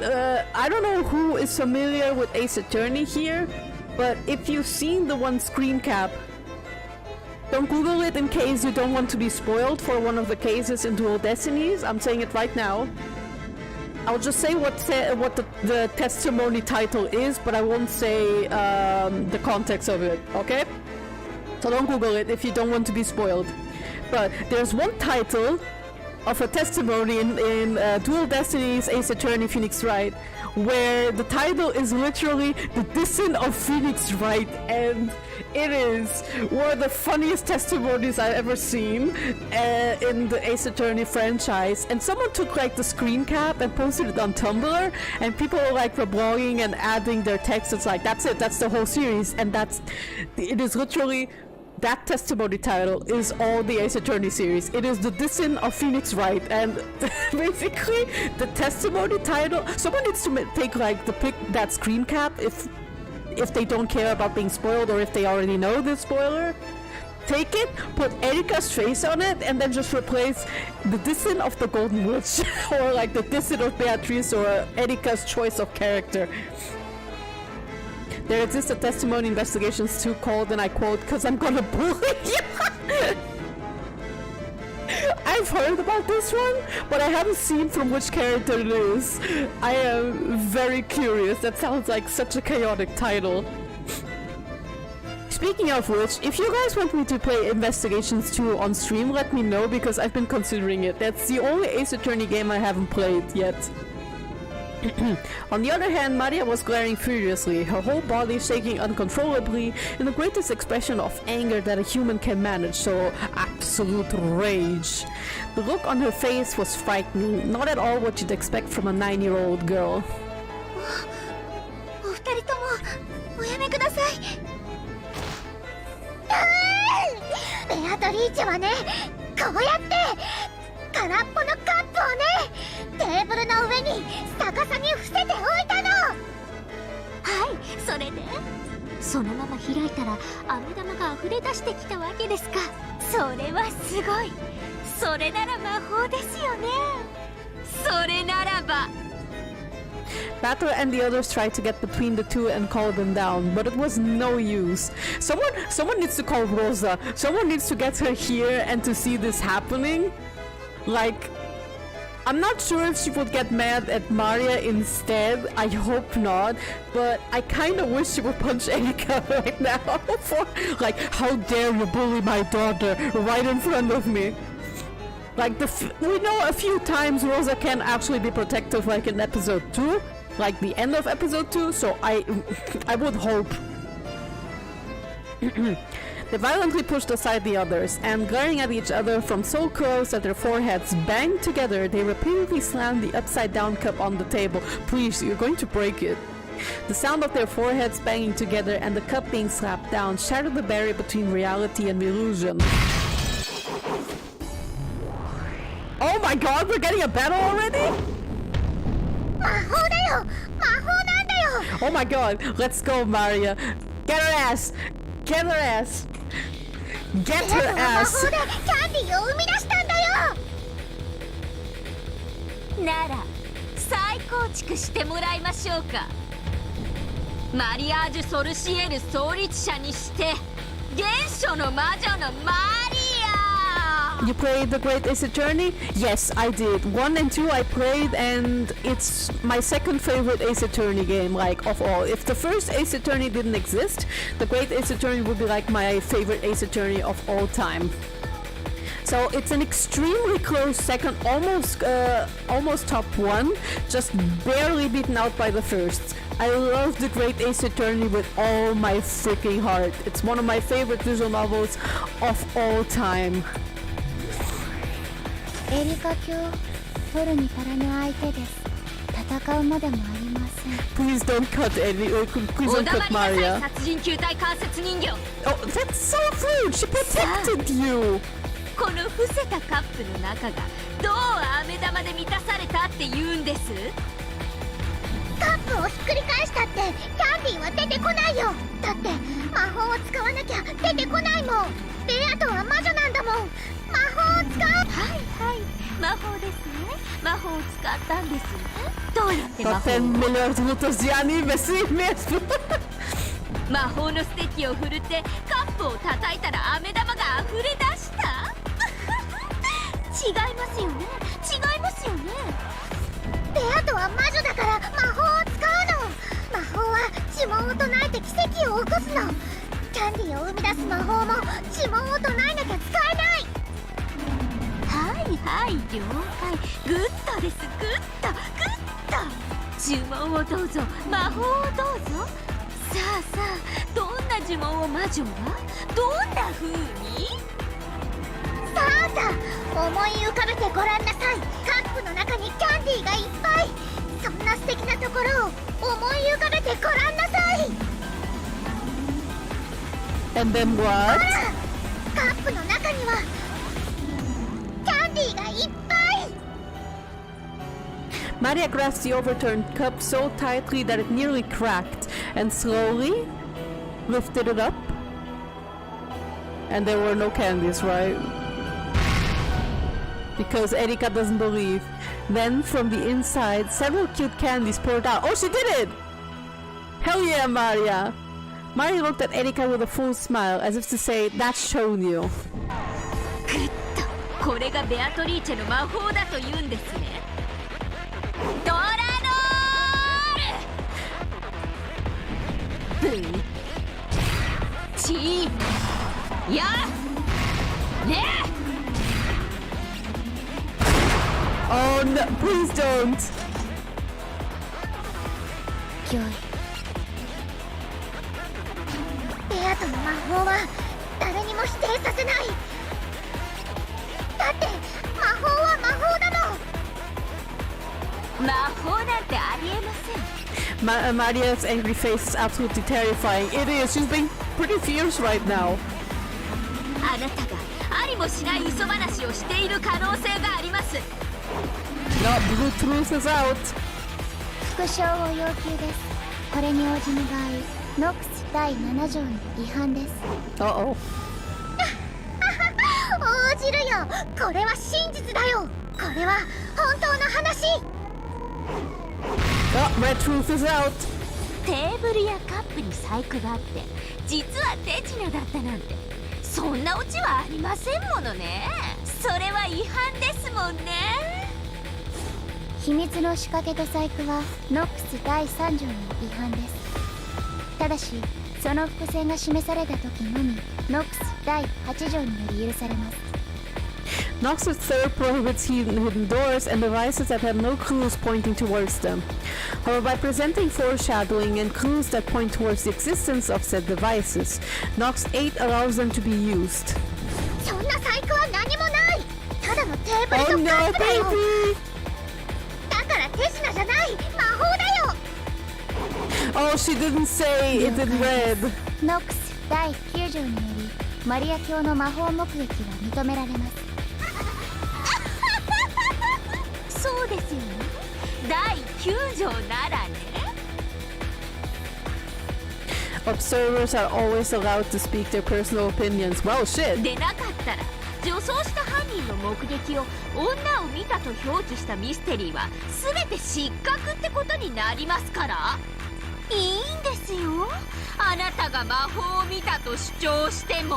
I don't know who is familiar with Ace Attorney here, but if you've seen the one screen cap, don't Google it in case you don't want to be spoiled for one of the cases in Dual Destinies. I'm saying it right now. I'll just say what the testimony title is, but I won't say the context of it, okay? So don't Google it if you don't want to be spoiled. But there's one title of a testimony in Dual Destinies Ace Attorney Phoenix Wright, where the title is literally The Dissent of Phoenix Wright, and it is one of the funniest testimonies I've ever seen in the Ace Attorney franchise. And someone took like the screen cap and posted it on Tumblr, and people were like reblogging and adding their text. It's like, that's it, that's the whole series, and it is literally. That testimony title is all the Ace Attorney series. It is The Dissent of Phoenix Wright, and basically the testimony title. Someone needs to take like that screen cap if they don't care about being spoiled, or if they already know the spoiler. Take it, put Erika's face on it, and then just replace The Dissent of the Golden Witch, or like The Dissent of Beatrice, or Erika's choice of character. There exists a testimony investigations too called, and I quote, "'Cause I'm gonna bully you." I've heard about this one, but I haven't seen from which character it is. I am very curious. That sounds like such a chaotic title. Speaking of which, if you guys want me to play Investigations 2 on stream, let me know, because I've been considering it. That's the only Ace Attorney game I haven't played yet. On the other hand, Maria was glaring furiously, her whole body shaking uncontrollably in the greatest expression of anger that a human can manage, so absolute rage. The look on her face was frightening, not at all what you'd expect from a 9-year-old girl.
お二人ともおやめください。ベアトリーチェはね、こうやって空っぽのカップをね、テーブルの上に逆さに伏せておいたの。はい、それでそのまま開いたら飴玉が溢れ出してきたわけですか。それはすごい。それなら魔法ですよね。それならば。
Beato and the others tried to get between the two and call them down, but it was no use. Someone needs to call Rosa. Someone needs to get her here and to see this happening. Like, I'm not sure if she would get mad at Maria instead. I hope not. But I kind of wish she would punch Erika right now for, like, how dare you bully my daughter right in front of me. Like, we know a few times Rosa can actually be protective, like in episode 2, like the end of episode 2, so I would hope. They violently pushed aside the others, and glaring at each other from so close that their foreheads banged together, they repeatedly slammed the upside-down cup on the table. Please, you're going to break it. The sound of their foreheads banging together and the cup being slapped down shattered the barrier between reality and illusion. Oh my god, we're getting a battle already?魔法だよ！魔法だ Oh my god, let's go, Maria. Get her ass! Get her ass! Get
ベア
her
トは魔
ass!
法でキャンディーを生み出したんだよ。
なら再構築してもらいましょうか。マリアージュ・ソルシエル創立者にして原初の魔女のマリア。
You played the Great Ace Attorney? Yes, I did. 1 and 2 I played, and it's my second favorite Ace Attorney game, like, of all. If the first Ace Attorney didn't exist, the Great Ace Attorney would be like my favorite Ace Attorney of all time. So it's an extremely close second, almost top 1, just barely beaten out by the first. I love the Great Ace Attorney with all my freaking heart. It's one of my favorite visual novels of all time.
エリカ卿、取るに足らぬ相手です。戦うまでもありません。
Please don't cut Eddie, please
お
don't
黙
cut
りなさい
Maria.
殺人球体関節人形。
Oh, that's so rude! She protected you!
この伏せたカップの中がどう飴玉で満たされたって言うんです。
カップをひっくり返したってキャンディーは出てこないよ。だって魔法を使わなきゃ出てこないもん。ベアトは魔女なんだもん。魔法を使う。
はい魔法ですね。魔法を使ったんですね。どうやって魔法
Paten melhor de lutas de anime, sim mesmo!
魔法のステッキを振るってカップを叩いたら飴玉が溢れ出した。
違いますよね。違いますよね。
ベアトは魔女だから魔法を使うの。魔法は呪文を唱えて奇跡を起こすの。キャンディーを生み出す魔法も呪文を唱えなきゃ使えない。
はい了解。グッドです。グッド呪文をどうぞ。魔法をどうぞ。さあどんな呪文を魔女はどんな風に。
さあ思い浮かべてごらんなさい。カップの中にキャンディーがいっぱい。そんな素敵なところを思い浮かべてごらんなさい。
And then
ほ
what?
らカップの中にはキャンディーがいっぱい。
Maria grasped the overturned cup so tightly that it nearly cracked, and slowly lifted it up. And there were no candies, right? Because Erika doesn't believe. Then, from the inside, several cute candies poured out. Oh, she did it! Hell yeah, Maria! Maria looked at Erika with a full smile, as if to say, that's shown you.
グッとこれがベアトリーチェの魔法だと言うんですね。ドラノールブチーやね。
Oh no, please don't!
良い。ベアトの魔法は誰にも否定させない。だって魔法は魔法だもん。
魔法なんてありえません。
Maria's angry face is absolutely terrifying. It is. She's being pretty fierce right now.
あなたがありもしない嘘話をしている可能性があります。
No, blue truth is out.
復唱を要求です。これに応じぬ場合、ノックス第7条の違反です。
Uh-oh.
応じるよ。これは真実だよ。これは本当の話。
Oh, red truth is out.
テーブルやカップに細工があって実は手品だったなんてそんなオチはありませんものね。それは違反ですもんね。
秘密の仕掛けと細工はノックス第3条の違反です。ただしその伏線が示された時のみノックス第8条により許されます。
Nox's third prohibits hidden doors and devices that have no clues pointing towards them. However, by presenting foreshadowing and clues that point towards the existence of said devices, Nox 8 allows them to be used.
そんな細工は何もない。ただのテーブ
Oh
ルとカ
no,
ップだよ。
baby!
だから手品じゃない魔法だよ。
Oh, she didn't say it in red.
ノックス第9条によりマリア卿の魔法目撃は認められます。
そうですよね。第9条ならね。
Observers are always allowed to speak their personal opinions. Well, shit.
でなかったら女装した犯人の目撃を女を見たと表記したミステリーは全て失格ってことになりますから。いいんですよ、あなたが魔法を見たと主張しても。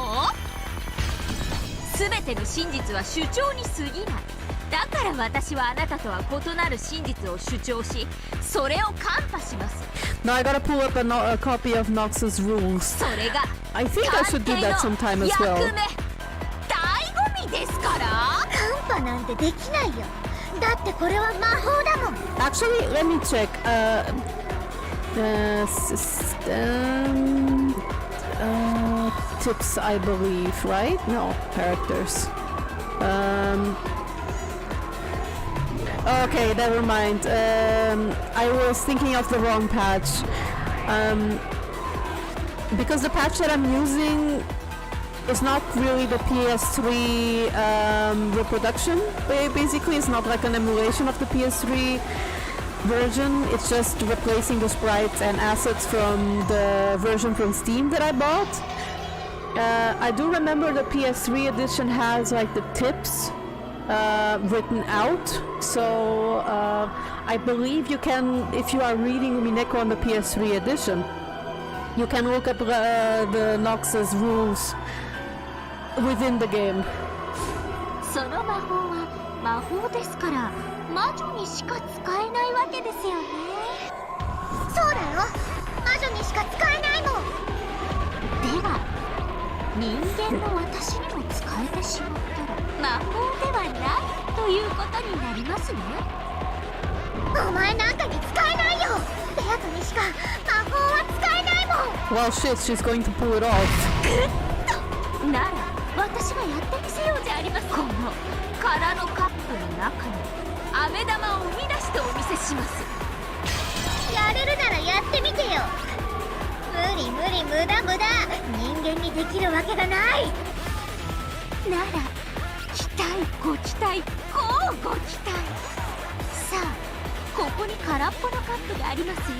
全ての真実は主張に過ぎない。だから私はあなたとは異なる真実を主張し、それをカンパします。
Now I gotta pull up a copy of Nox's rules.
それが
I think I should do that sometime as
役
well.
目、醍醐味ですから。
カンパなんてできないよ。だってこれは魔法だもん。
Actually, let me check. Tips, I believe, right? No, characters. Okay, never mind. I was thinking of the wrong patch. Because the patch that I'm using is not really the PS3 reproduction. Basically, it's not like an emulation of the PS3 version. It's just replacing the sprites and assets from the version from Steam that I bought. I do remember the PS3 edition has like the tips written out, so I believe you can, if you are reading Umineko on the PS3 edition, you can look up the Nox's rules within the game.
その魔法は魔法ですから魔女にしか使えないわけですよね。そうだよ、魔女にしか使えないもん。では人間の私にも使えてしまったら魔法ではないということになりますね。お前なんかに使えないよ。ベアトにしか魔法は使えないもん。
Well, shit, she's going to pull it off.
なら私がやってみせようじゃありますか。この空のカップの中に飴玉を生み出してお見せします。
やれるならやってみてよ。無理無理、無駄無駄。人間にできるわけがない。
なら期待ご期待こうご期待。さあここに空っぽのカップがあります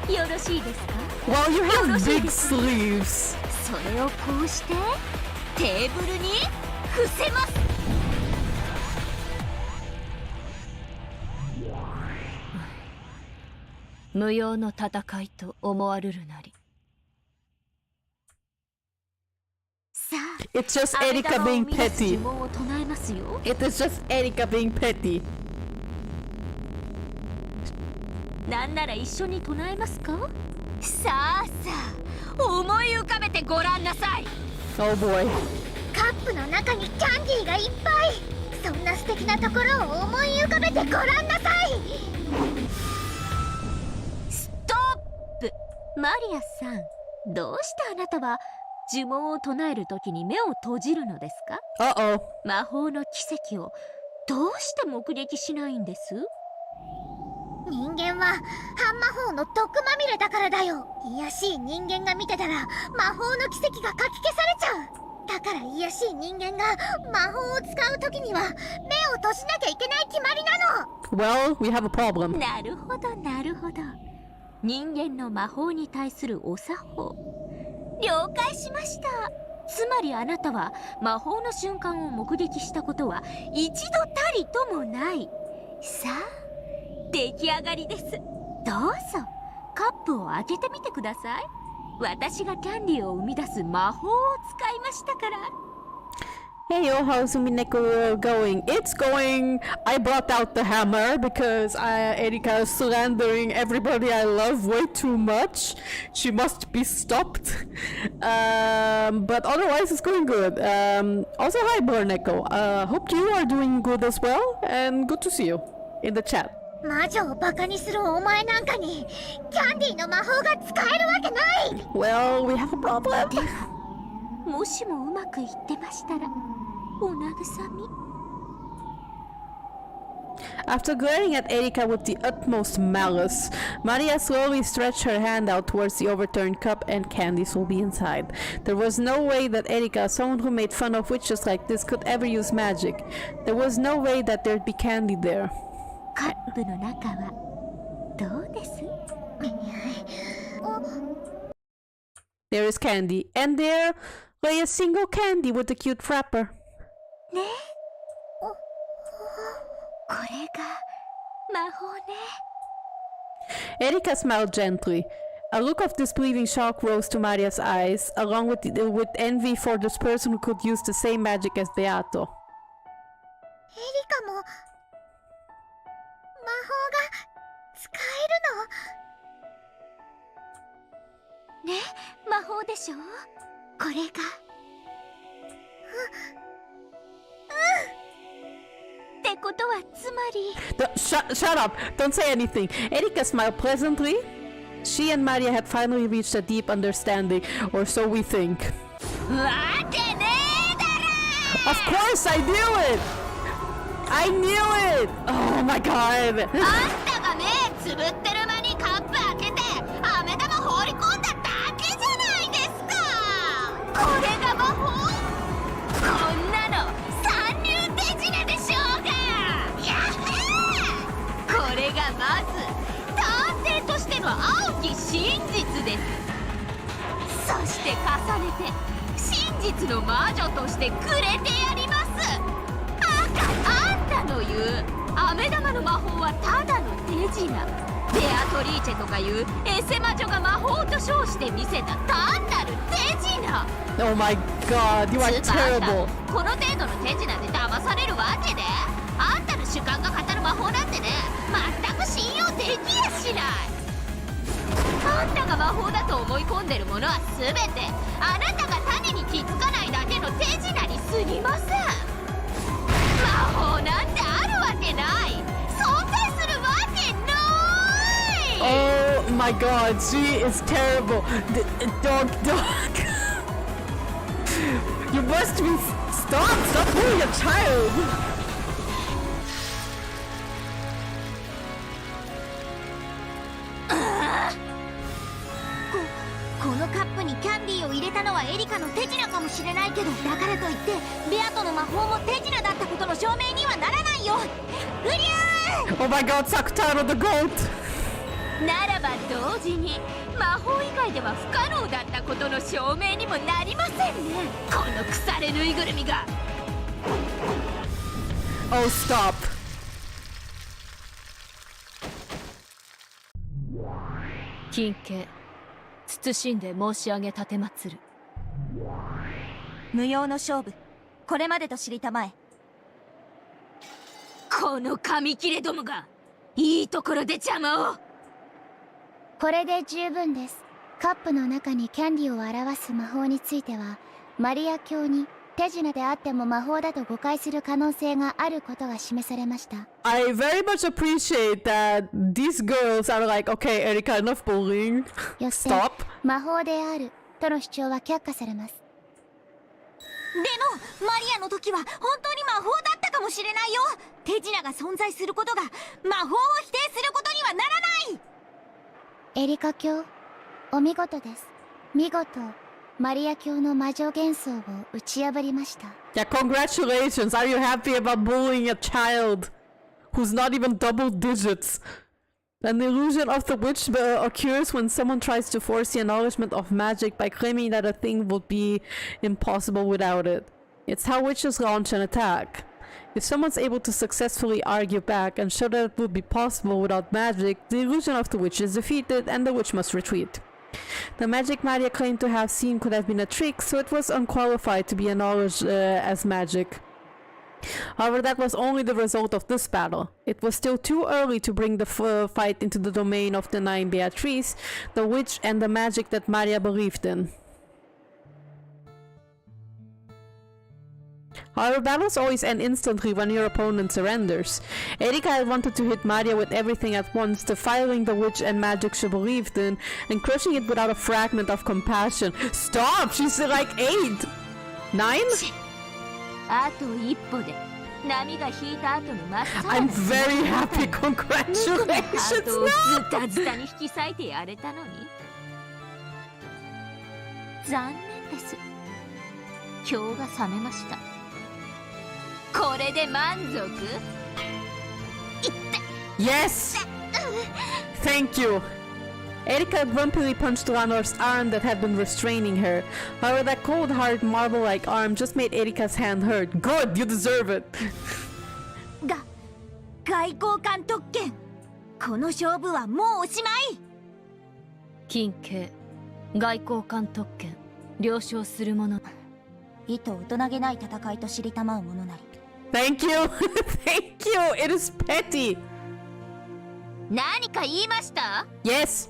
よ。よろしいですか。
Well, you have big sleeves.
それをこうしてテーブルに伏せます。
無用の戦いと思われるなり。
さあ
It's just Erika being petty.
呪文を唱えますよ。
It is just Erika being petty.
なんなら一緒に唱えますか。さあさあ思い浮かべてごらんなさい。
Oh boy.
カップの中にキャンディーがいっぱい。そんな素敵なところを思い浮かべてごらんなさい。
ストップ。マリアさん、どうしてあなたは呪文を唱えるときに目を閉じるのですか。
Uh-oh.
魔法の奇跡をどうして目撃しないんです。
人間は半魔法の毒まみれだからだよ。卑しい人間が見てたら魔法の奇跡がかき消されちゃう。だから卑しい人間が魔法を使うときには目を閉じなきゃいけない決まりなの。
Well, we have a problem.
なるほどなるほど。人間の魔法に対するお作法、了解しました。つまりあなたは魔法の瞬間を目撃したことは一度たりともない。さあ出来上がりです。どうぞカップを開けてみてください。私がキャンディーを生み出す魔法を使いましたから。
Hey yo, how's Umineko going? It's going. I brought out the hammer because Erika is slandering everybody I love way too much. She must be stopped. But otherwise it's going good. Also, hi Borneko. Hope you are doing good as well, and good to see you in the chat.
魔女をバカにするお前なんかにキャンディーの魔法が使えるわけない。
Well, we have a problem.
ではもしもうまくいってましたらお慰み。
After glaring at Erika with the utmost malice, Maria slowly stretched her hand out towards the overturned cup and candies will be inside. There was no way that Erika, someone who made fun of witches like this, could ever use magic. There was no way that there'd be candy there.
カップの中はどうです。
There is candy. And there lay a single candy with a cute wrapper.
ねおこれが魔法ね。
Erika smiled gently. A look of disbelieving shock rose to Maria's eyes, along with envy for this person who could use the same magic as Beato.
エリカも魔法が使えるの？ね、魔法でしょ？これが。ってことはつまり。
Shut up! Don't say anything. Erika smiled pleasantly. She and Maria had finally reached a deep understanding, or so we think.
わけねえだろ！
Of course, I knew it! I knew it! Oh my god!
あんたが目つぶってる間にカップ開けて飴玉放り込んだだけじゃないですか。これが魔法？こんなの三流手品でしょうが。やっへー！これがまず探偵としての青き真実です。そして重ねて真実の魔女としてくれてやります。あんたの言う飴玉の魔法はただの手品。ベアトリーチェとかいうエセ魔女が魔法と称して見せた単なる手品。
Oh my god, you are
つうかあんた
terrible.
この程度の手品で騙されるわけで、あんたの主観が語る魔法なんてね、全く信用できやしない。あんたが魔法だと思い込んでるものは全てあなたが種に気づかないだけの手品に過ぎません。魔法なんてあるわけない。存在するわけない。
Oh my god, she is terrible. Don't. You must be. Stop bullying a child.
このカップにキャンディーを入れたのはエリカの手品かもしれないけど、だからといってベアトの魔法も手品だったことの証明にはならないよ。うりゃー！
Oh my god, Sakutaro the goat.
ならば同時に魔法以外では不可能だったことの証明にもなりませんね。この腐れぬいぐるみが。
Oh, stop.
金家謹んで申し上げ奉る。
無用の勝負、これまでと知りたまえ。
この紙切れどもがいいところで邪魔を。
これで十分です。カップの中にキャンディーを表す魔法については、マリア教に手品であっても魔法だと誤解する可能性があることが示されました。
I very much appreciate that these girls are like, okay, Erika, enough bullying.
よって
Stop.
魔法であるとの主張は却下されます。
でもマリアの時は本当に魔法だったかもしれないよ。手品が存在することが魔法を否定することにはならない。
エリカ教、お見事です。見事マリア教の魔女幻想を打ち破りました。
Yeah, congratulations. Are you happy about bullying a child who's not even double digits? An illusion of the witch occurs when someone tries to force the acknowledgement of magic by claiming that a thing would be impossible without it. It's how witches launch an attack. If someone's able to successfully argue back and show that it would be possible without magic, the illusion of the witch is defeated and the witch must retreat. The magic Maria claimed to have seen could have been a trick, so it was unqualified to be acknowledged as magic. However, that was only the result of this battle. It was still too early to bring the fight into the domain of denying Beatrice, the witch, and the magic that Maria believed in. However, battles always end instantly when your opponent surrenders. Erika had wanted to hit Maria with everything at once, defiling the witch and magic she believed in, and crushing it without a fragment of compassion. Stop! She's like 8! 9?
あと一歩で波が引いた後の真っ青
I'm very happy.
ハー
Congratulations!
トを
No!
ズタズタに引き裂いてやれたのに残念です。今日が覚めました。これで満足？
Yes! Thank you! Erika grumpily punched Ranor's arm that had been restraining her. However, that cold, hard, marble-like arm just made Erika's hand hurt. Good, you deserve it.
外交官特権。この勝負はもうおしまい。
近景外交官特権了承する者。
意図大人げない戦いと知りたまう者なり。
Thank you! Thank you! It is petty!
何か言いました？
Yes!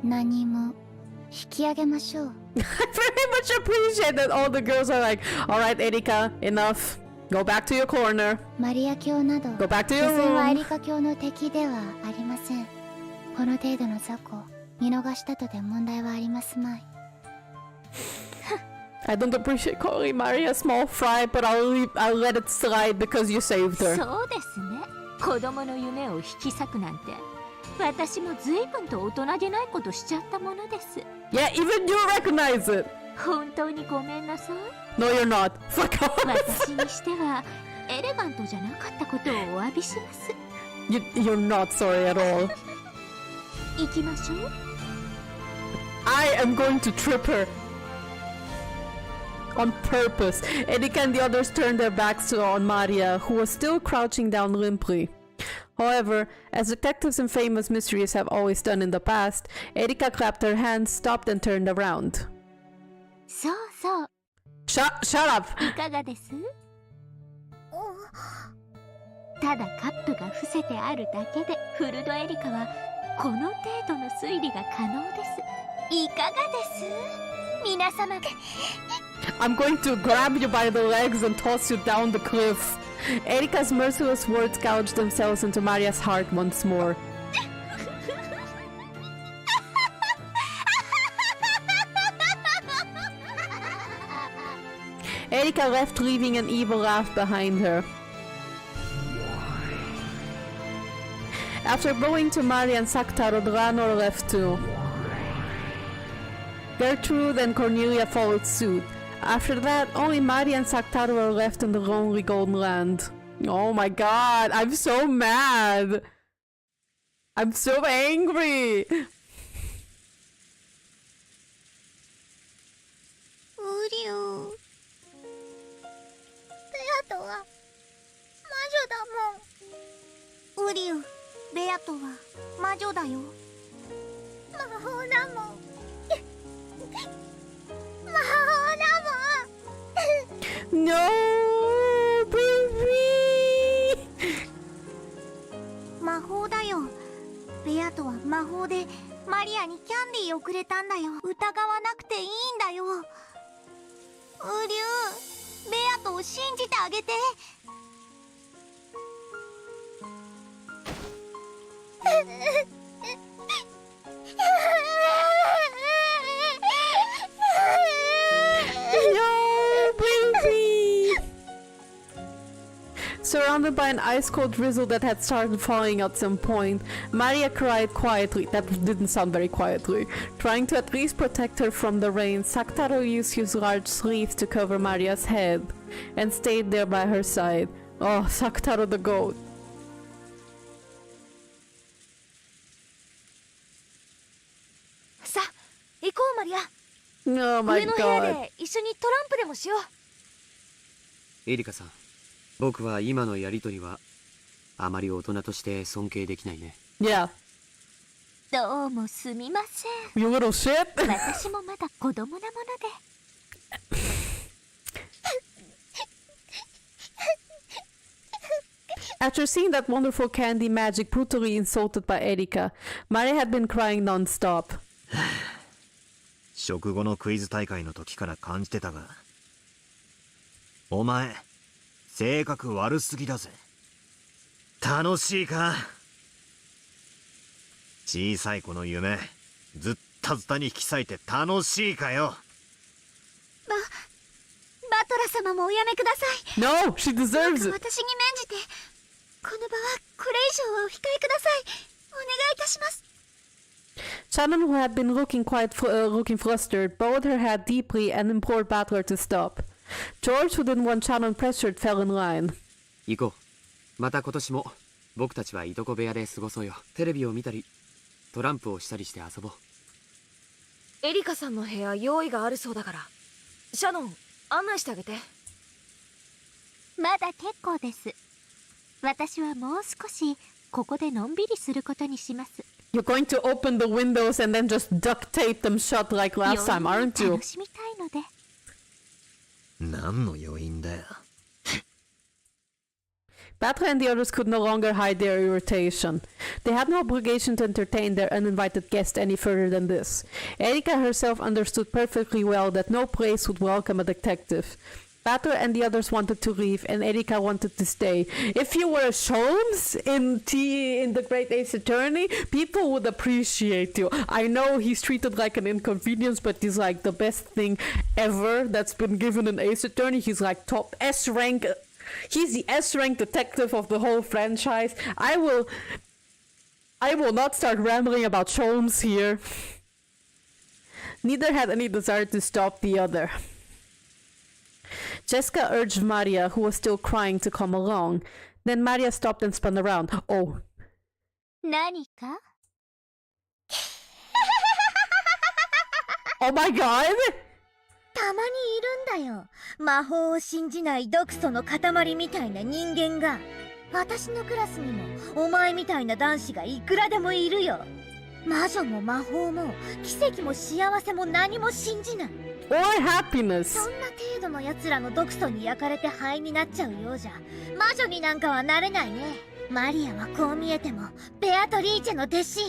何も引き上げましょう。
I very much appreciate that all the girls are like, alright, Erika, enough. Go back to your corner.
マリア教など
Go back to
所
your
詮はエ
room.
リカ教の敵ではありません。この程度の雑魚見逃したとで問題はありますまい。
I don't appreciate calling Maria a small fry, but I'll let it slide because you saved her.
そうですね。子供の夢を引き裂くなんて、私も随分と大人げないことしちゃったものです。
Yeah, even you recognize it.
本当にごめんなさい。
No, you're not. Fuck off.
私にしてはエレガントじゃなかったことをお詫びします。
You're not sorry at all.
行きましょう。
I am going to trip her. On purpose. Erika and the others turned their backs on Maria, who was still crouching down limply. However, as detectives in famous mysteries have always done in the past, Erika clapped her hands, stopped and turned around.
そうそう。
Shut up!
いかがです？ただカップが伏せてあるだけでフルドエリカはこの程度の推理が可能です。いかがです皆様が。
I'm going to grab you by the legs and toss you down the cliff. Erika's merciless words gouged themselves into Maria's heart once more. Erika left, leaving an evil laugh behind her. After bowing to Maria and Saktaro, Ranor left too. Gertrude and Cornelia followed suit. After that, only Maria and Saktaro were left in the lonely Golden Land. Oh my god, I'm so mad! I'm so angry!
ウリュウ。ベアトは魔女だもん。
ウリュウ、ベアトは魔女だよ。
魔法だもん。魔法だもん。
No, baby!
魔法だよ。ベアトは魔法でマリアにキャンディーをくれたんだよ。疑わなくていいんだよ。ウリュウ、ベアトを信じてあげて。
Surrounded by an ice-cold drizzle that had started falling at some point, Maria cried quietly. That didn't sound very quietly. Trying to at least protect her from the rain, Saktaro used his large sleeve to cover Maria's head and stayed there by her side. Oh, Saktaro the goat.
さあ、行こうマリア。
Oh my
上の部屋
god.
で一緒にトランプでもしよう。
エリカさん、僕は今のやりとりはあまり大人として尊敬できないね。
Yeah.
どうもすみません。
You little shit.
私もまだ子供なもので。
After seeing that wonderful candy magic brutally insulted by Erika, Maria had been crying non-stop.
食後のクイズ大会の時から感じてたが、お前性格悪すぎだぜ。楽しいか？小さい子の夢ずったずたに引き裂いて楽しいかよ。
バトラ様もおやめください。
No, she deserves it.
私に免じてこの場はこれ以上はお控えください。お願いいたします。
Shannon, who had been looking looking flustered, bowed her head deeply and implored Battler to stop. George, who didn't want Shannon pressured, fell in line.
行こう。また今年も僕たちはいとこ部屋で過ごそうよ。テレビを見たりトランプをしたりして遊ぼう。
エリカさんの部屋用意があるそうだから、シャノン案内してあげて。
まだ結構です。私はもう少しここでのんびりすることにします。
You're going to open the windows and then just duct tape them shut like last time, aren't you?
楽しみたいので。
何の余韻だよ。
Beato and the others could no longer hide their irritation. They had no obligation to entertain their uninvited guest any further than this. Erika herself understood perfectly well that no place would welcome a detective. Beato and the others wanted to leave, and Erika wanted to stay. If you were Sholmes in the Great Ace Attorney, people would appreciate you. I know he's treated like an inconvenience, but he's like the best thing ever that's been given an Ace Attorney. He's like top S rank. He's the S-rank detective of the whole franchise. I will not start rambling about Sholmes here. Neither had any desire to stop the other. Jessica urged Maria, who was still crying, to come along. Then Maria stopped and spun around. Oh.
何か?
Oh my god!
たまにいるんだよ。魔法を信じない毒素の塊みたいな人間が。私のクラスにもお前みたいな男子がいくらでもいるよ。魔女も魔法も奇跡も幸せも何も信じない。
Or happiness.
そんな程度の奴らの毒素に焼かれて灰になっちゃうようじゃ魔女になんかはなれないね。マリアはこう見えてもベアトリーチェの弟子。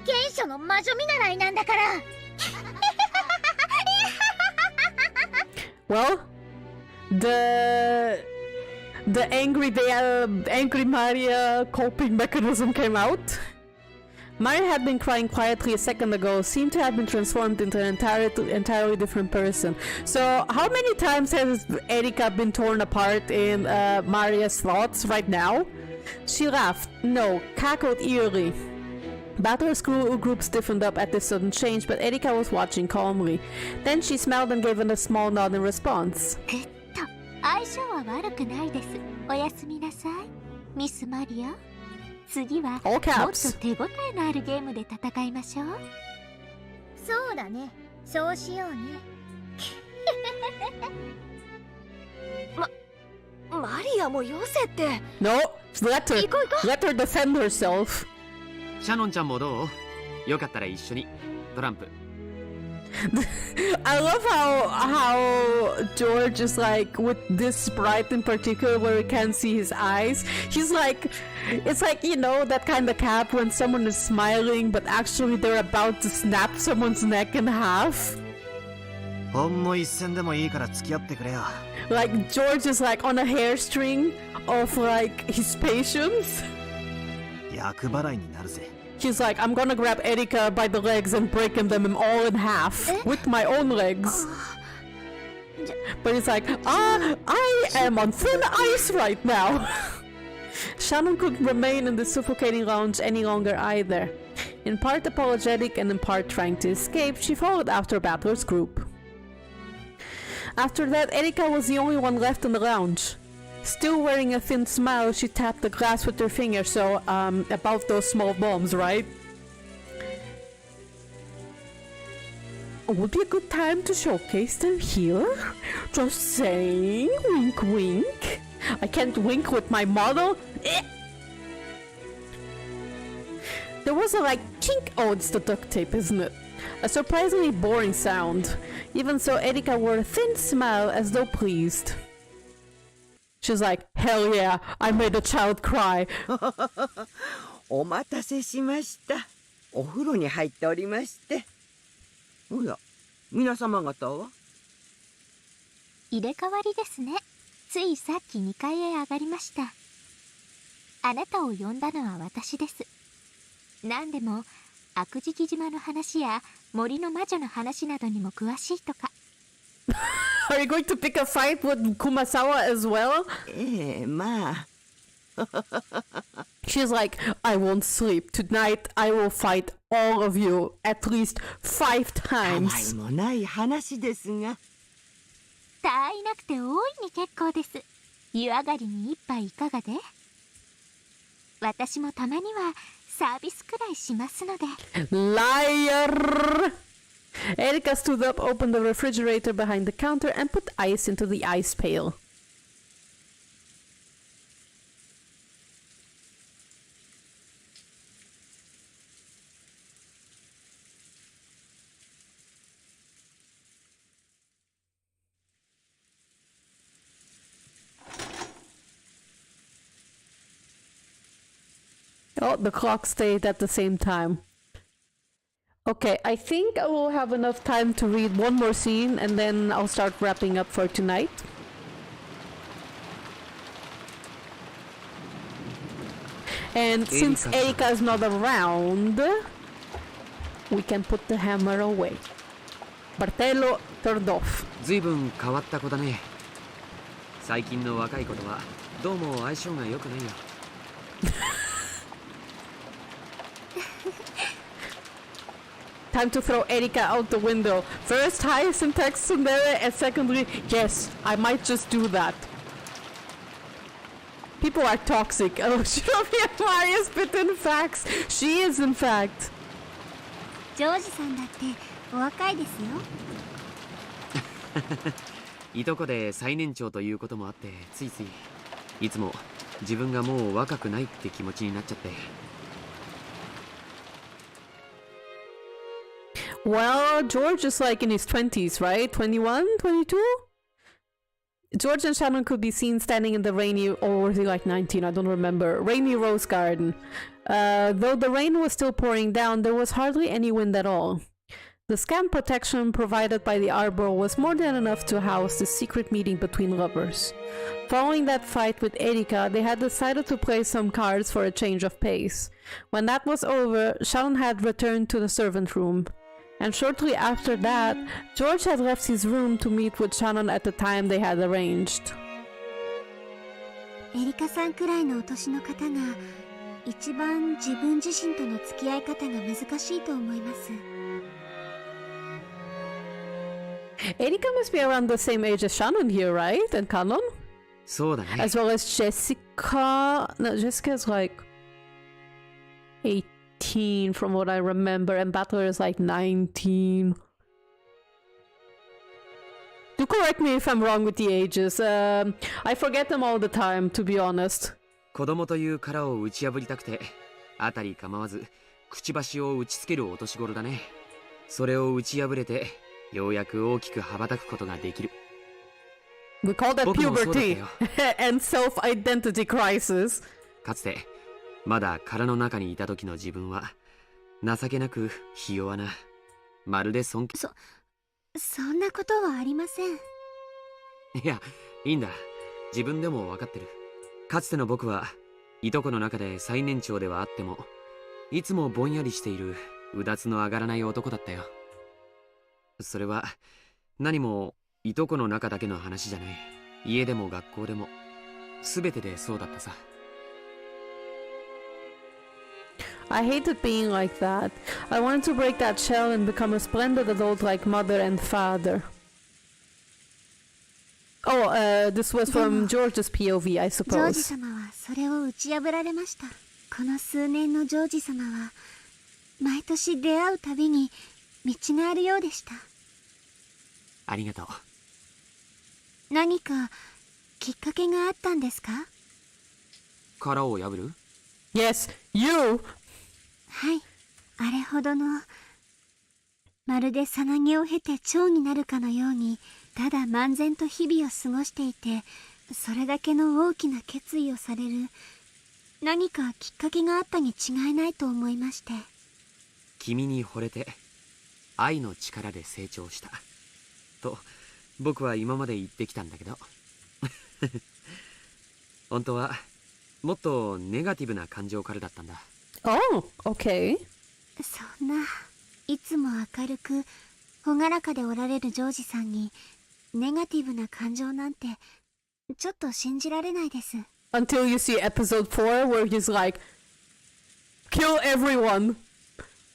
原初の魔女見習いなんだから。
Well, the angry Maria coping mechanism came out. Maria had been crying quietly a second ago, seemed to have been transformed into an entirely different person. So, how many times has Erika been torn apart in Maria's thoughts right now? She laughed, no, cackled eerily. Beato's group stiffened up at this sudden change, but Erika was watching calmly. Then she smiled and gave a small nod in response.
相性は悪くないです。おやすみなさい、ミスマリア。次はもっと手応えのあるゲームで戦いましょう。
そうだね。そうしようね。
マリアもよせって。
No, let her defend herself.
シャノンちゃんもどう？よかったら一緒にトランプ。
I love how George is like with this sprite in particular where we can't see his eyes. He's like, it's like, you know, that kind of cap when someone is smiling but actually they're about to snap someone's neck in half.
ほんの一戦でもいいから付き合ってくれよ。
Like George is like on a hairstring of like his patience.
厄払いになるぜ。
He's like, I'm gonna grab Erika by the legs and break them all in half with my own legs. But he's like, I am on thin ice right now. Shannon couldn't remain in the suffocating lounge any longer either. In part apologetic and in part trying to escape, she followed after Beato's group. After that, Erika was the only one left in the lounge. Still wearing a thin smile, she tapped the glass with her finger, so, about those small bombs, right? Would be a good time to showcase them here? Just saying, wink wink. I can't wink with my model. There was a, like, chink. Oh, it's the duct tape, isn't it? A surprisingly boring sound. Even so, Erika wore a thin smile as though pleased. She's like, hell yeah, I made a child cry.
お待たせしました。お風呂に入っておりまして。おや、皆様方は？
入れ替わりですね。ついさっき2階へ上がりました。あなたを呼んだのは私です。何でも悪事木島の話や森の魔女の話などにも詳しいとか。
Are you going to pick a fight with Kumasawa as well?
まあ。
She's like, I won't sleep. Tonight I will fight all of you at least 5 times.
たわいもない話ですが。
たわいなくて大いに結構です。湯上がりに一杯いかがで？私もたまにはサービスくらいしますので。
Liar! Erika stood up, opened the refrigerator behind the counter, and put ice into the ice pail. Oh, the clock stayed at the same time. Okay, I think I will have enough time to read one more scene and then I'll start wrapping up for tonight. And since Erika is not around, we can put the hammer away. Bartelo turned off.
随分変わった子だね。最近の若い子とはどうも相性が良くないよ。
Time to throw Erika out the window. First, Hyacinth texts Sundere, and secondly, yes, I might just do that. People are toxic. Oh, Shinobi Marius spit in facts. She is, in fact.
ジョージさんだってお若いですよ。
いとこで最年長ということもあって、ついついいつも自分がもう若くないって気持ちになっちゃって。
Well, George is like in his 20s, right? 21, 22? George and Shannon could be seen standing in the rainy, or was he like 19? I don't remember. Rainy rose garden. Though the rain was still pouring down, there was hardly any wind at all. The scant protection provided by the arbor was more than enough to house the secret meeting between lovers. Following that fight with Erika, they had decided to play some cards for a change of pace. When that was over, Shannon had returned to the servant room. And shortly after that, George had left his room to meet with Shannon at the time they had arranged.
エリカさんくらいのお年の方が一番自分自身との付き合い方が難しいと思います。
Erika must be around the same age as Shannon here, right? And Canon?
そうだね。
As well as Jessica. No, Jessica's like 18 from what I remember, and Battler is like 19. Do correct me if I'm wrong with the ages. I forget them all the time, to be honest.
子供という殻を打ち破りたくて、あたり構わずくちばしを打ちつけるお年頃だね。それを打ち破れて、ようやく大きく羽ばたくことができる。
We call that puberty and self-identity crisis.
かつてまだ殻の中にいた時の自分は情けなくひ弱な、まるで尊敬。
そんなことはありません。
いや、いいんだ。自分でも分かってる。かつての僕はいとこの中で最年長ではあっても、いつもぼんやりしているうだつの上がらない男だったよ。それは何もいとこの中だけの話じゃない。家でも学校でも全てでそうだったさ。
I hated being like that. I wanted to break that shell and become a splendid adult like mother and father. Oh, this was from George's POV, I
ジョージ
suppose.
様はそれを打ち破られました。この数年のジョージ様は毎年出会うたびに道があるようでした。
ありがとう。
何かきっかけがあったんですか？
殻を破る？
Yes, you!
はい、あれほどのまるでさなぎを経て蝶になるかのようにただ漫然と日々を過ごしていて、それだけの大きな決意をされる何かきっかけがあったに違いないと思いまして。
君に惚れて愛の力で成長したと僕は今まで言ってきたんだけど本当はもっとネガティブな感情からだったんだ。
Oh, okay.
そんないつも明るく朗らかでおられるジョージさんにネガティブな感情なんてちょっと信じられないです。
Until you see episode 4 where he's like, kill everyone!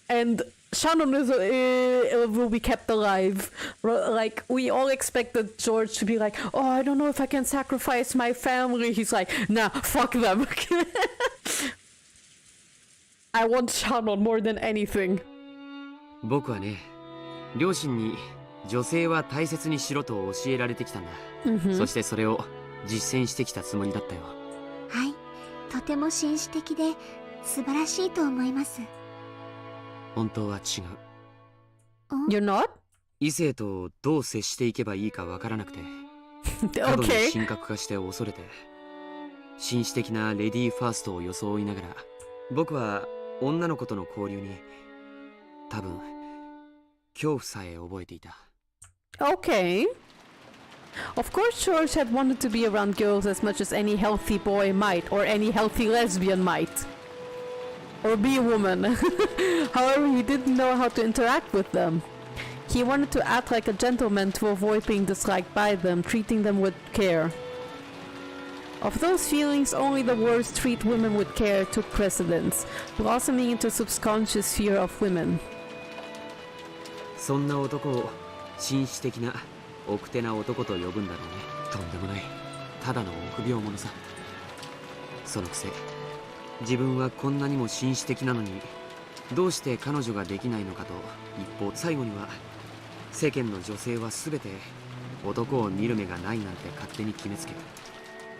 And Shannon is, will be kept alive. Like, we all expected George to be like, oh, I don't know if I can sacrifice my family. He's like, nah, fuck them. I want Shannon more than anything.
僕はね、両親に女性は大切にしろと教えられてきたんだ。そしてそれを実践してきたつもりだったよ。
はい、とても紳士的で素晴らしいと思います。
本当は違う。
You're not?
異性とどう接していけばいいかわからなくて、過度に
Okay.
神格化して恐れて、紳士的なレディーファーストを装いながら、僕は女の子との交流に多分恐怖さえ覚えていた。
Okay. Of course, George had wanted to be around girls as much as any healthy boy might, or any healthy lesbian might. Or be a woman. However, he didn't know how to interact with them. He wanted to act like a gentleman to avoid being disliked by them, treating them with care. Of those feelings, only the words treat women with care took precedence, blossoming into subconscious fear of women.
そんな男を紳士的な奥手な男と呼ぶんだろうね。とんでもない、ただの臆病者さ。そのくせ自分はこんなにも紳士的なのにどうして彼女ができないのかと、一方最後には世間の女性は全て男を見る目がないなんて勝手に決めつけ、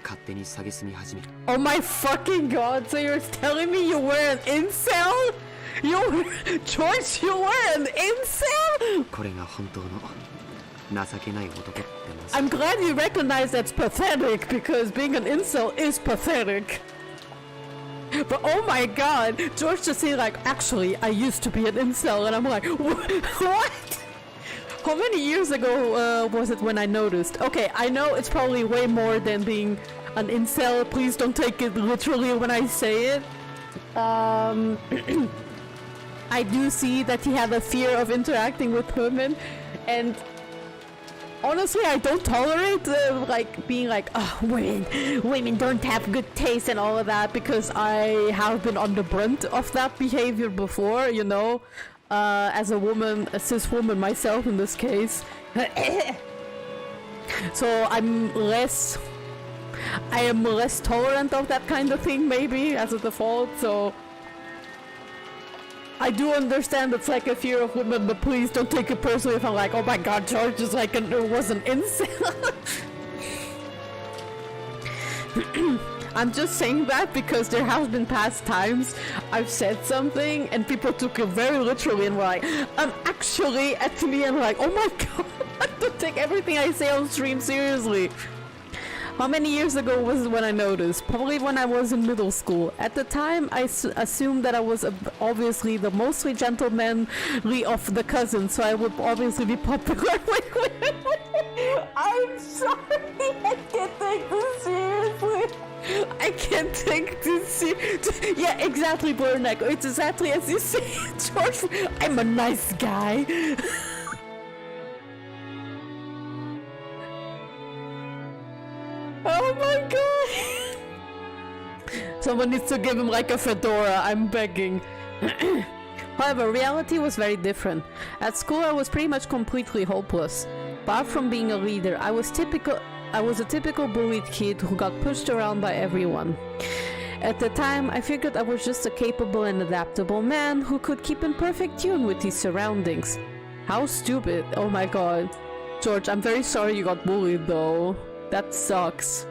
勝手に蔑み始める。
Oh my fucking god, so you're telling me you were an incel? George, you were an incel?
これが本当の情けない男ってもんさ。
I'm glad you recognize that's pathetic, because being an incel is pathetic. But oh my god, George just saying like, actually, I used to be an incel, and I'm like, what? How many years ago was it when I noticed? Okay, I know it's probably way more than being an incel. Please don't take it literally when I say it. I do see that he had a fear of interacting with women, and honestly, I don't tolerate like being like, oh, women don't have good taste and all of that, because I have been on the brunt of that behavior before, you know, as a woman, a cis woman myself in this case. So I am less tolerant of that kind of thing, maybe as a default. So I do understand it's like a fear of women, but please don't take it personally if I'm like, oh my god, George is like was an incel. I'm just saying that because there have been past times I've said something and people took it very literally and were like, actually at me, and like, oh my god, I don't take everything I say on stream seriously. How many years ago was it when I noticed? Probably when I was in middle school. At the time, I assumed that I was obviously the mostly gentlemanly of the cousins, so I would obviously be popular. I'm sorry, I can't take this seriously. I can't take this seriously. Yeah, exactly, Umineko. It's exactly as you say, George. I'm a nice guy. Oh my god! Someone needs to give him like a fedora, I'm begging. However, reality was very different. At school I was pretty much completely hopeless. Apart from being a leader, I was a typical bullied kid who got pushed around by everyone. At the time, I figured I was just a capable and adaptable man who could keep in perfect tune with his surroundings. How stupid, oh my god. George, I'm very sorry you got bullied though. That sucks.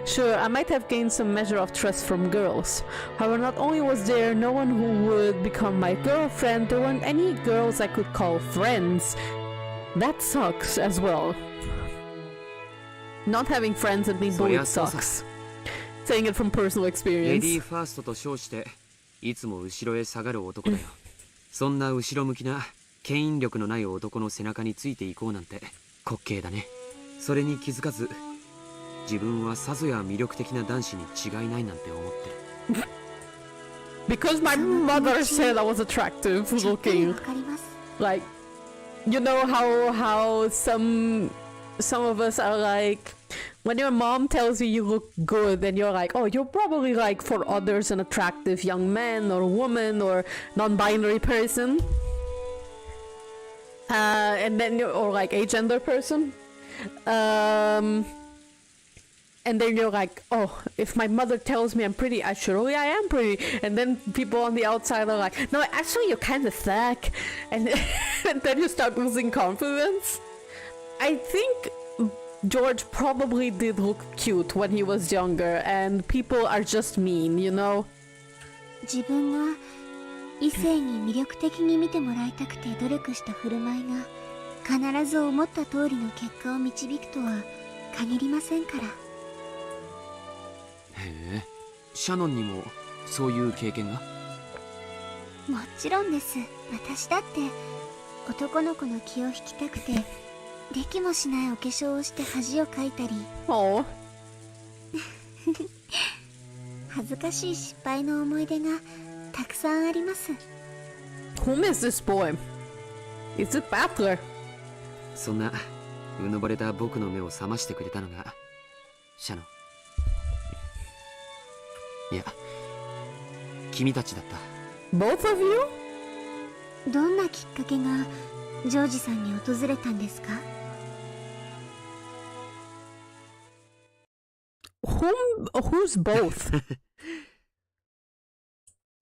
Sure, I might have gained some measure of trust from girls. However, not only was there no one who would become my girlfriend, there weren't any girls I could call friends. That sucks as well. Not having friends and being bullied sucks. Saying it from personal
レディ
experience.
ーファーストと称していつも後ろへ下がる男だよ。そんな後ろ向きな牽引力のない男の背中についていこうなんて滑稽だね。それに気づかず自分はさぞや魅力的な男子に違いないなんて思ってる。
Because my mother said I was attractive looking.
わかります。
Like, you know how some of us are like, when your mom tells you you look good, then you're like, oh, you're probably like for others an attractive young man or woman or non-binary person. And then or like agender person. And then you're like, oh, if my mother tells me I'm pretty, surely I am pretty. And then people on the outside are like, no, actually you're kind of thick. And, and then you start losing confidence. I think George probably did look cute when he was younger, and people are just mean, you know?
自分が異性に魅力的に見てもらいたくて努力した振る舞いが必ず思った通りの結果を導くとは限りませんから。
へえ、シャノンにもそういう経験が？
もちろんです。私だって男の子の気を引きたくてできもしないお化粧をして恥をかいたり恥ずかしい失敗の思い出がたくさんあります。
Whom is this boy? Is it Battler?
そんなうぬぼれた僕の目を覚ましてくれたのがシャノン。いや、君たちだった。
Both of you?
どんなきっかけがジョージさんに訪れたんですか？
Who's both?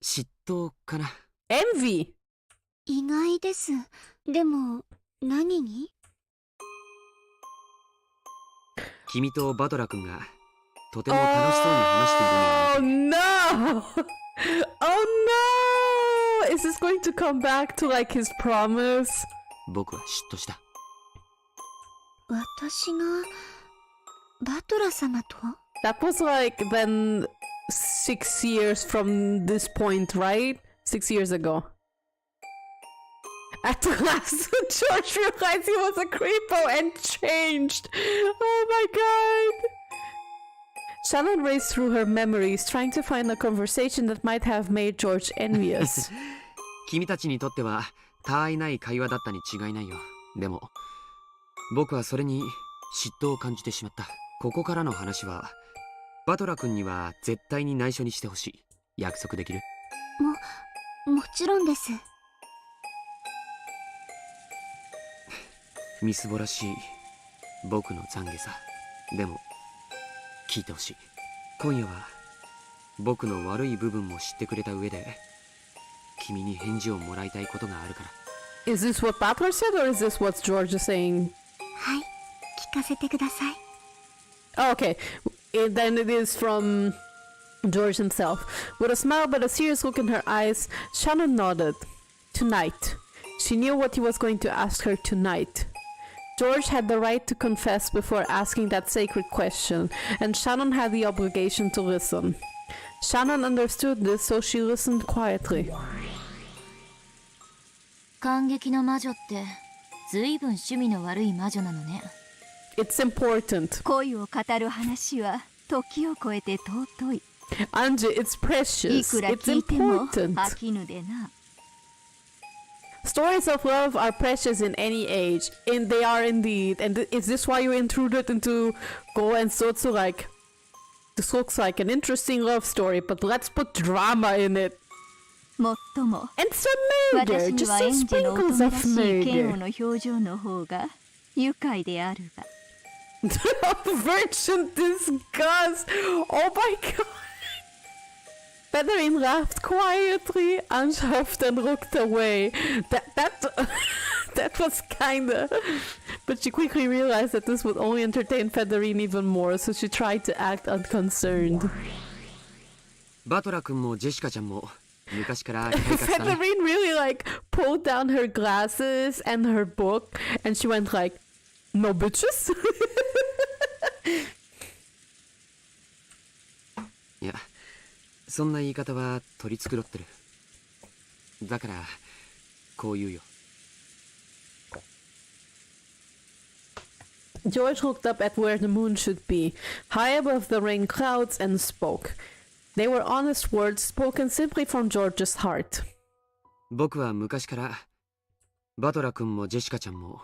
嫉妬かな。
Envy?
意外です。でも何に？
君とバトラ君がとても楽しそうに話しているのを見て。
Oh no! Oh no! Is this going to come back to like his promise?
僕は嫉妬した。
私がバトラ様と？
That was like then 6 years from this point, right? 6 years ago. At last, George realized he was a creepo and changed. Oh my god. Shannon raced through her memories, trying to find a conversation that might have made George envious.
君たちにとっては他愛ない会話だったに違いないよ。でも僕はそれに嫉妬を感じてしまった。ここからの話はバトラ君には絶対に内緒にしてほしい。約束できる？
もちろんです。
みすぼらしい僕の懺悔さ。でも聞いてほしい。今夜は僕の悪い部分も知ってくれた上で君に返事をもらいたいことがあるから。
Is this what Butler said or is this what George is saying?
はい、聞かせてください。
Oh, okay. Then it is from George himself. With a smile but a serious look in her eyes, Shannon nodded. Tonight. She knew what he was going to ask her tonight. George had the right to confess before asking that sacred question, and Shannon had the obligation to listen. Shannon understood this, so she listened quietly.
感激の魔女ってずいぶん趣味の悪い魔女なのね。
It's important.
恋を語る話は時を超えて尊い。
Angie, it's
い
precious.
くら
It's
聞いても
important.
飽きぬでな。
Stories of love are precious in any age, and they are indeed. And is this why you intruded into Go and Sotsu? Like, this looks like an interesting love story, but let's put drama in it.
もっとも
And some murder,
私に
just
は
some
エンジの乙
sprinkles
女
of
らしい剣王
murder.
の表情の方が愉快であるが。
Virgin disgust. Oh my god. Featherin laughed quietly, unhuffed and looked away. That was kinda... But she quickly realized that this would only entertain Featherin even more, so she tried to act unconcerned.
バトラ君もジェシカちゃんも昔から快活だね。
Featherin really like pulled down her glasses and her book, and she went like, "No bitches."
いや、そんな言い方は取り繕ってる。だからこう言うよ。
George looked up at where the moon should be, high above the rain clouds, and spoke. They were honest words spoken simply from George's heart.
僕は昔からバトラ君もジェシカちゃんも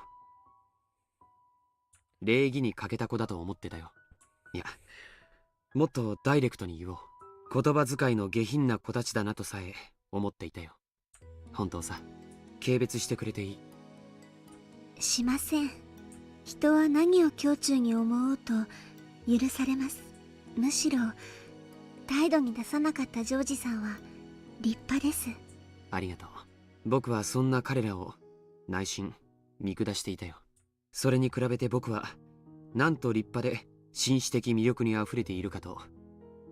礼儀に欠けた子だと思ってたよ。いや、もっとダイレクトに言おう。言葉遣いの下品な子たちだなとさえ思っていたよ。本当さ、軽蔑してくれていい。
しません。人は何を胸中に思おうと許されます。むしろ態度に出さなかったジョージさんは立派です。
ありがとう。僕はそんな彼らを内心見下していたよ。それに比べて僕はなんと立派で紳士的魅力にあふれているかと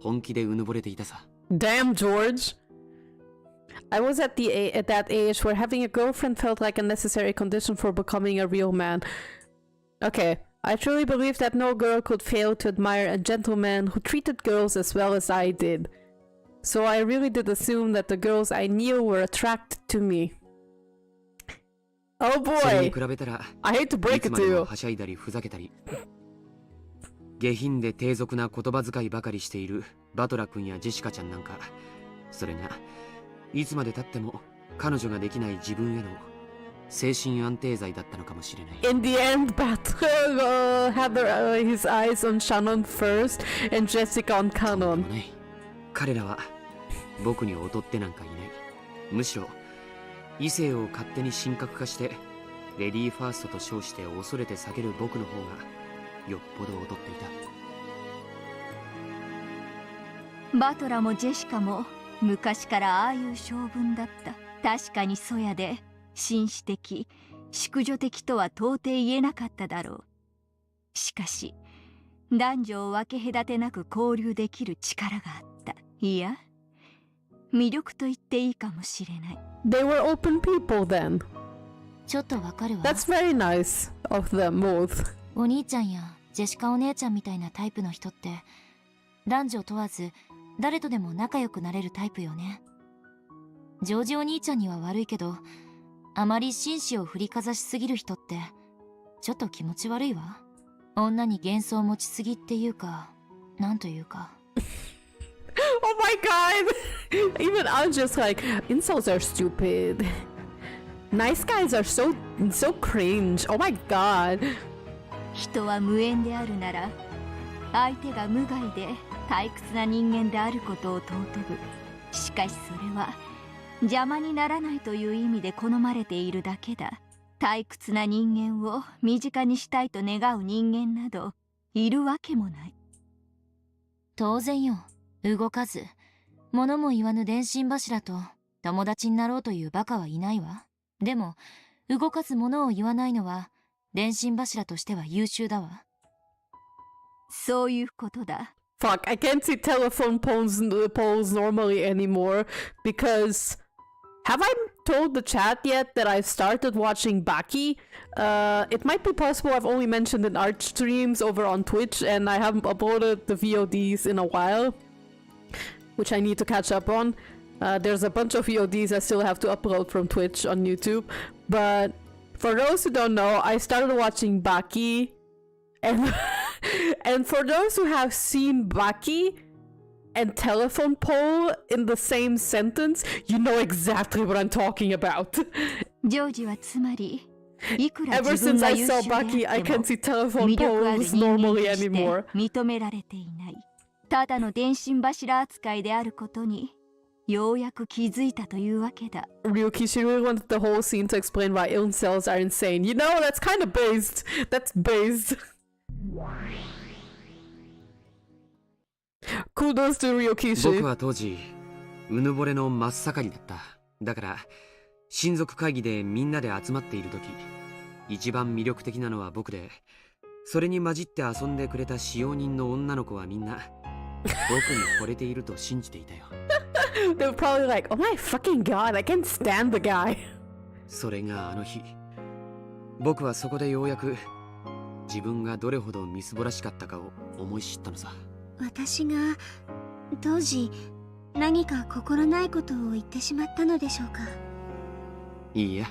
本気でうぬぼれていたさ。
Damn, George. I was at that age where having a girlfriend felt like a necessary condition for becoming a real man. Okay, I truly believe that no girl could fail to admire a gentleman who treated girls as well as I did. So I really did assume that the girls I knew were attracted to me. Oh
それに
boy,
比べたら
I hate to
い
break
つ
it
ま
to
でも
you.
はしゃいだりふざけたり下品で低俗な言葉遣いばかりしているバトラ君やジェシカちゃんなんか、それがいつまで経っても彼女ができない自分への精神安定剤だったのかもしれない。
In the end, Beato had his eyes on Shannon first and Jessica on
とんで
Canon.
もない。彼らは僕に劣ってなんかいない。むしろ異性を勝手に神格化してレディーファーストと称して恐れて避ける僕の方がよっぽど劣っていた。
バトラもジェシカも昔からああいう性分だった。確かにそやで紳士的淑女的とは到底言えなかっただろう。しかし男女を分け隔てなく交流できる力があった。いや魅力と言っていいかもしれない。
They were open people then.
ちょっとわかるわ。
That's very nice of them both.
お兄ちゃんやジェシカお姉ちゃんみたいなタイプの人って男女問わず誰とでも仲良くなれるタイプよね。ジョージお兄ちゃんには悪いけど、あまり紳士を振りかざしすぎる人ってちょっと気持ち悪いわ。女に幻想を持ちすぎっていうか、なんというか。
Oh my god! Even I'm just like, incels are stupid. Nice guys are so cringe. Oh my god.
人は無縁であるなら相手が無害で退屈な人間であることを尊ぶ。しかしそれは邪魔にならないという意味で好まれているだけだ。退屈な人間を身近にしたいと願う人間などいるわけもない。
当然よ。動かず物も言わぬ電信柱と友達になろうというバカはいないわ。でも動かず物を言わないのは電信柱としては優秀だわ。
そういうことだ。
Fuck, I can't see telephone polls normally anymore because have I told the chat yet that I've started watching Baki? It might be possible I've only mentioned in art streams over on Twitch and I haven't uploaded the VODs in a while, which I need to catch up on. There's a bunch of VODs I still have to upload from Twitch on YouTube, but for those who don't know, I started watching Baki and and for those who have seen Baki and telephone pole in the same sentence, you know exactly what I'm talking about.
ジョージはつまりいくら
Ever
自分
since
が
I
優
saw
秀であ
Baki, I
っても
can't see telephone
魅力ある
poles
人間
normally
として
anymore.
認められていない。ただの電信柱扱いであることにようやく気づいたというわけだ。
Ryuki, she really wanted the whole scene to explain why incels are insane. You know, that's kind of based. That's based. Kudos to Ryukishi.
僕は当時うぬぼれの真っ盛りだった。だから親族会議でみんなで集まっている時、一番魅力的なのは僕で、それに混じって遊んでくれた使用人の女の子はみんな僕に惚れていると信じていたよ。
They were probably like, oh my fucking god, I can't stand the guy.
それがあの日、僕はそこでようやく自分がどれほどみすぼらしかったかを思い知ったのさ。
私が当時何か心ないことを言ってしまったのでしょうか。
いいや、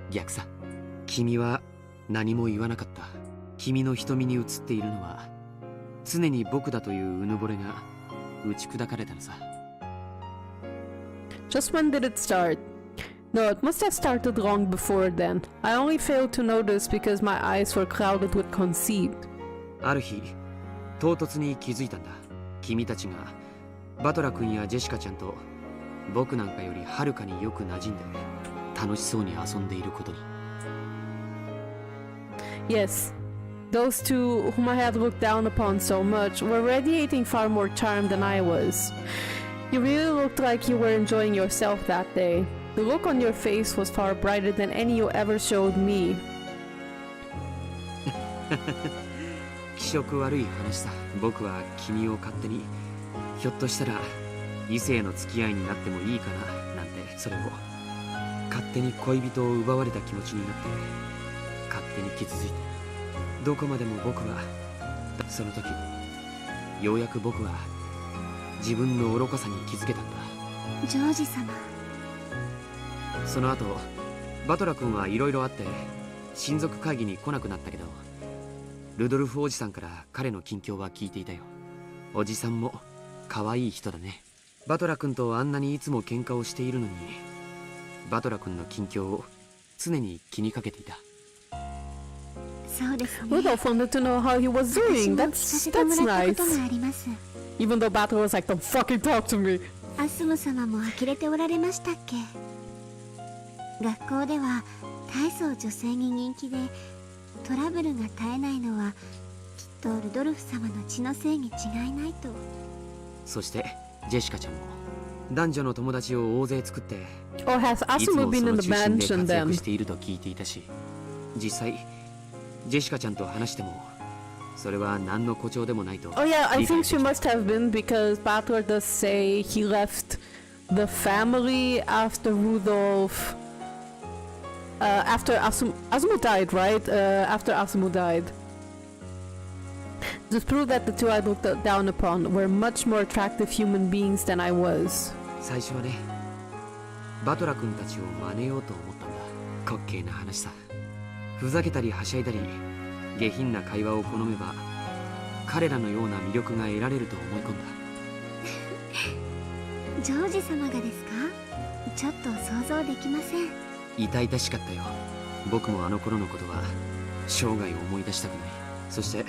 逆さ。君は何も言わなかった。君の瞳に映っているのは常に僕だといううぬぼれが打ち砕かれたのさ。
Just when did it start? No, it must have started long before then. I only failed to notice because my eyes were clouded with conceit.
ある日、唐突に気づいたんだ。君たちがバトラ君やジェシカちゃんと僕なんかよりはるかによく馴染んで楽しそうに遊んでいることに。
Yes, Those two, whom I had looked down upon so much, were radiating far more charm than I was. You really looked like you were enjoying yourself that day. The look on your face was far brighter than any you ever showed me.
気色悪い話さ。僕は君を勝手に、ひょっとしたら異性の付き合いになってもいいかななんて、それを勝手に恋人を奪われた気持ちになって勝手に傷ついて、どこまでも僕は、その時ようやく僕は自分の愚かさに気づけたんだ。
ジョージ様。
その後バトラ君はいろいろあって親族会議に来なくなったけど、ルドルフおじさんから彼の近況は聞いていたよ。おじさんも可愛い人だね。バトラ君とあんなにいつも喧嘩をしているのに、バトラ君の近況を常に気にかけていた。
そうですね。
Rudolph wanted to know how he was doing. That's nice. Even though Bato was like, don't fucking talk to me.
アスム様も呆れておられましたっけ。学校では大層女性に人気でトラブルが絶えないのはきっとルドルフ様の血のせいに違いないと。
そしてジェシカちゃんも男女の友達を大勢作って、
Or has
いつ
Asumu
もそ
been
の
in
中
the
心で
mansion
活躍
then?
していると聞いていたし、実際ジェシカちゃんと話してもそれは何の誇張でもないと。
Oh yeah, I
理解
think
でき
she
た。
must have been because Bato does say he left the family after Rudolph. After Asumu died, right? After Asumu died. Just prove that the two I looked down upon were much more attractive human beings than I was.
最初はね、バトラ君たちを真似ようと思ったんだ。滑稽な話さ。ふざけたりはしゃいだり下品な会話を好めば彼らのような魅力が得られると思い込んだ。
ジョージ様がですか。ちょっと想像できません。
痛々しかったよ。僕もあの頃のことは生涯思い出したくない。そして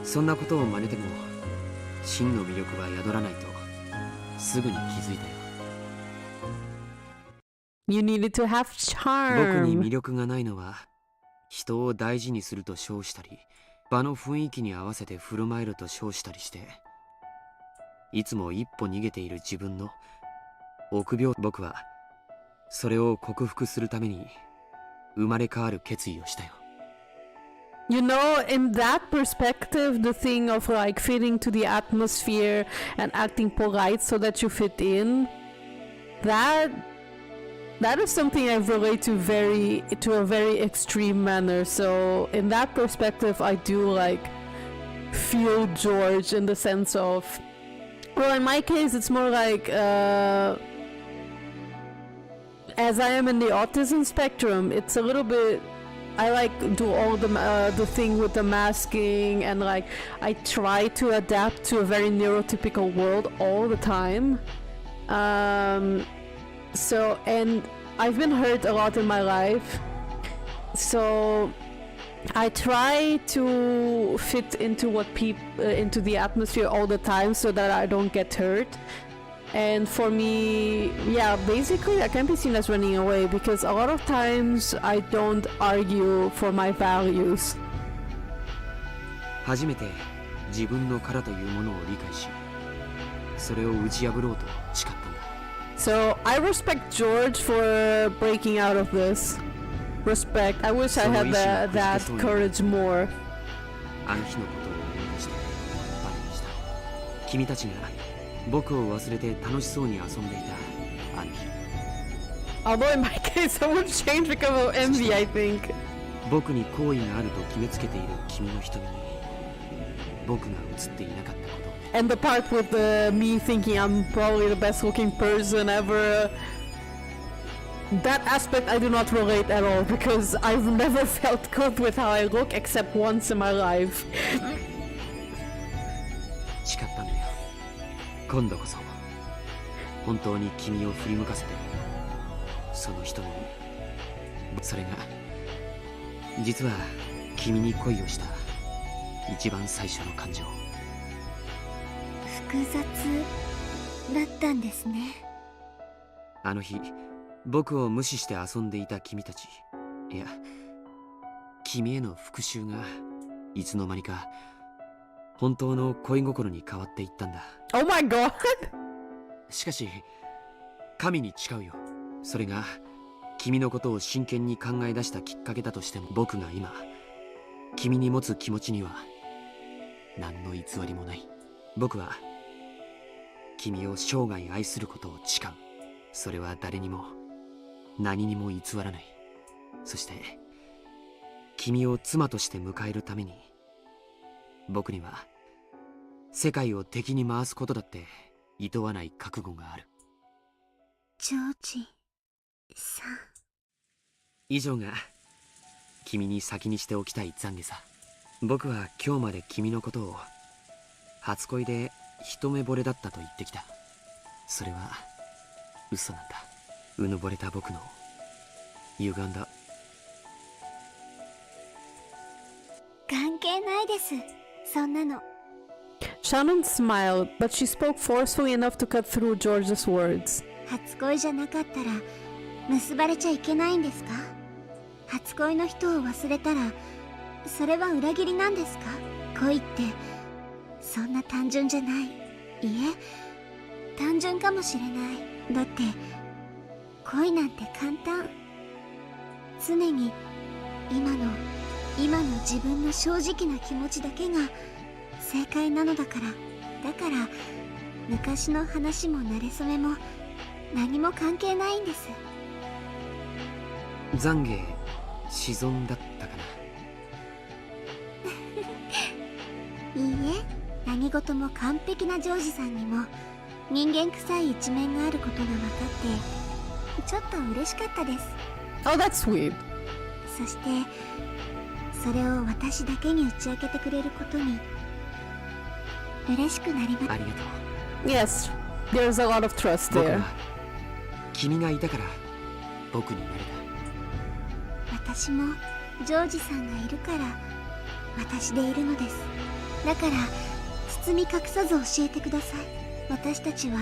そんなことを真似ても真の魅力は宿らないとすぐに気づいたよ。
You needed to have
僕に
charm.
魅力がないのは人を大事にすると称したり、場の雰囲気に合わせて振る舞えると称したりして、いつも一歩逃げている自分の臆病。僕はそれを克服するために生まれ変わる決意をしたよ。
You know, in that perspective, the thing of like fitting to the atmosphere and acting polite so that you fit in, that is something I relate to a very extreme manner. So in that perspective, I do like feel George in the sense of, well, in my case, it's more like as I am in the autism spectrum, it's a little bit. I like do all the thing with the masking, and like I try to adapt to a very neurotypical world all the time. So, and I've been hurt a lot in my life, so I try to fit into what into the atmosphere all the time so that I don't get hurt. And for me, yeah, basically I can't be seen as running away because a lot of times I don't argue for my values.
初めて自分の殻というものを理解し、それを打ち破ろうと誓ったんだ。
So I respect George for breaking out of this. Respect. I wish I had that courage more.
あの日のことを思い出してバレにした。君たちが僕を忘れて楽しそうに遊んでいたあの日。
Although in my case I would change because of envy, I think.
僕に好意があると決めつけている君の瞳に僕が映っていなかったことを。
And the part with me thinking I'm probably the best looking person ever. That aspect I do not relate at all because I've never felt good with how I look except once in my life.
誓ったんだよ。今度こそ本当に君を振り向かせてその瞳に。それが実は君に恋をした一番最初の感情。
複雑だったんですね。
あの日僕を無視して遊んでいた君たち、いや君への復讐がいつの間にか本当の恋心に変わっていったんだ。
Oh my god!
しかし神に誓うよ。それが君のことを真剣に考え出したきっかけだとしても、僕が今君に持つ気持ちには何の偽りもない。僕は君を生涯愛することを誓う。それは誰にも何にも偽らない。そして君を妻として迎えるために、僕には世界を敵に回すことだって厭わない覚悟がある。
ジョージさん。
以上が君に先にしておきたい懺悔さ。僕は今日まで君のことを初恋で一目惚れだったと言ってきた。それは嘘なんだ。うぬぼれた僕の歪んだ。
関係ないです、そんなの。
Shannon smiled, but she spoke forcefully enough to cut through George's words.
初恋じゃなかったら結ばれちゃいけないんですか？初恋の人を忘れたらそれは裏切りなんですか？恋ってそんな単純じゃない。いえ、単純かもしれない。だって恋なんて簡単。常に今の自分の正直な気持ちだけが正解なのだから。だから昔の話も馴れ初めも何も関係ないんです。
懺悔沈んだったかな。
いいえ、何事も完璧なジョージさんにも人間臭い一面があることが分かってちょっと嬉しかったです。
Oh, that's sweet.
そしてそれを私だけに打ち明けてくれることに嬉しくなりました。
ありがとう。
Yes, there's a lot of trust
僕
there.
は君がいたから僕になれた。
私もジョージさんがいるから私でいるのです。だから包み隠さず教えてください。私たちは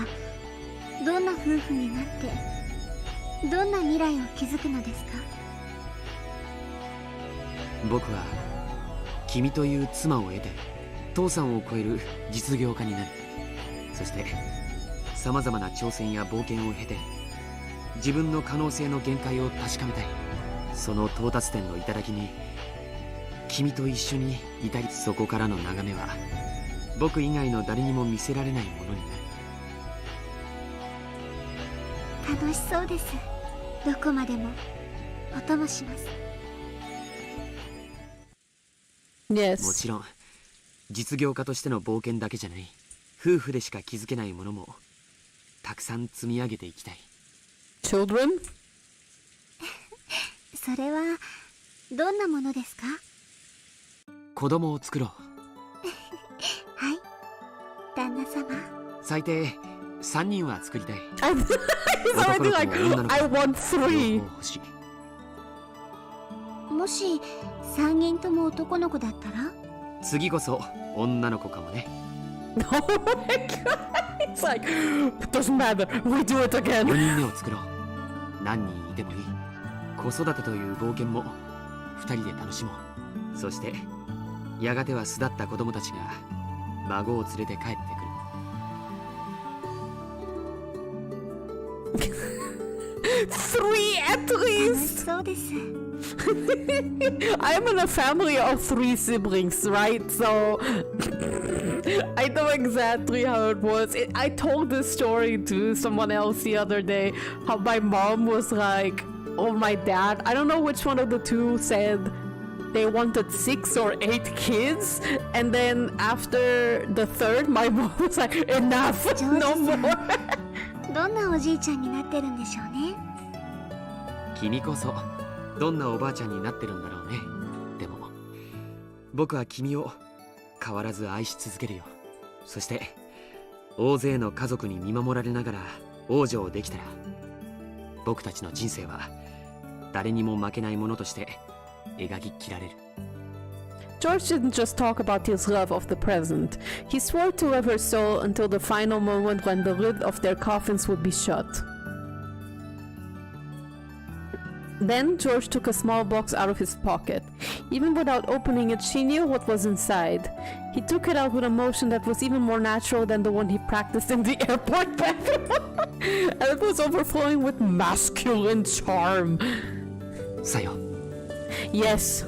どんな夫婦になってどんな未来を築くのですか？
僕は君という妻を得て父さんを超える実業家になる。そしてさまざまな挑戦や冒険を経て自分の可能性の限界を確かめたい。その到達点の頂に君と一緒にいたり、そこからの眺めは僕以外の誰にも見せられないものになる。
楽しそうです。どこまでもお供します。
も
Yes.
ちろん実業家としての冒険だけじゃない。夫婦でしか気づけないものもたくさん積み上げていきたい。
Children?
それはどんなものですか？
子供を作ろう。
はい、旦那様。
最低3人は作りたい。
He's already like, I want 3.
欲しい。
もし3人とも男の子だったら？
次こそ女の子かもね。
Oh my god. It's like, it doesn't matter. We do it
4
again.
人目を作ろう。何人いてもいい。子育てという冒険も2人で楽しもう。そしてやがては巣立った子供たちが孫を連れて帰ってくる。
3 at
楽し
least.
そうです。
I'm in a family of 3 siblings, right? So I know exactly how it was. I told this story to someone else the other day. How my mom was like, oh, my dad, I don't know which one of the two said they wanted 6 or 8 kids. And then after the third, my mom was like, enough, no more.
どんなおじいちゃんになってるんでしょうね。
君こそどんなおばあちゃんになってるんだろうね。でも僕は君を変わらず愛し続けるよ。そして大勢の家族に見守られながら王女をできたら、僕たちの人生は誰にも負けないものとして描き切られる。
George didn't just talk about his love of the present. He swore to love her soul until the final moment when the lid of their coffins would be shut. Then George took a small box out of his pocket. Even without opening it, she knew what was inside. He took it out with a motion that was even more natural than the one he practiced in the airport bathroom. And it was overflowing with masculine charm.
さよ
Yes.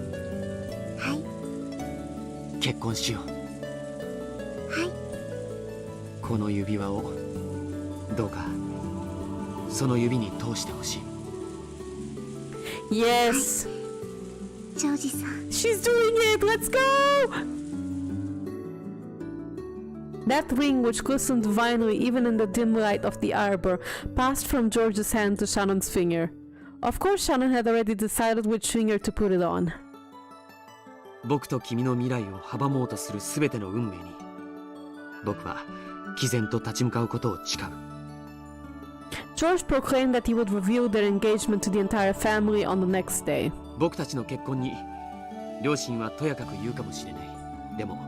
結婚しよう。
はい
この指輪をどうかその指に通してほしい。
Yes.
ジョージさん
She's doing it! Let's go! That ring, which glistened divinely even in the dim light of the arbor, passed from George's hand to Shannon's finger. Of course, Shannon had already decided which finger to put it on.
僕と君の未来を阻もうとする全ての運命に僕は毅然と立ち向かうことを誓う。
George proclaimed that he would reveal their engagement to the entire family on the next day.
僕たちの結婚に両親はとやかく言うかもしれない。でも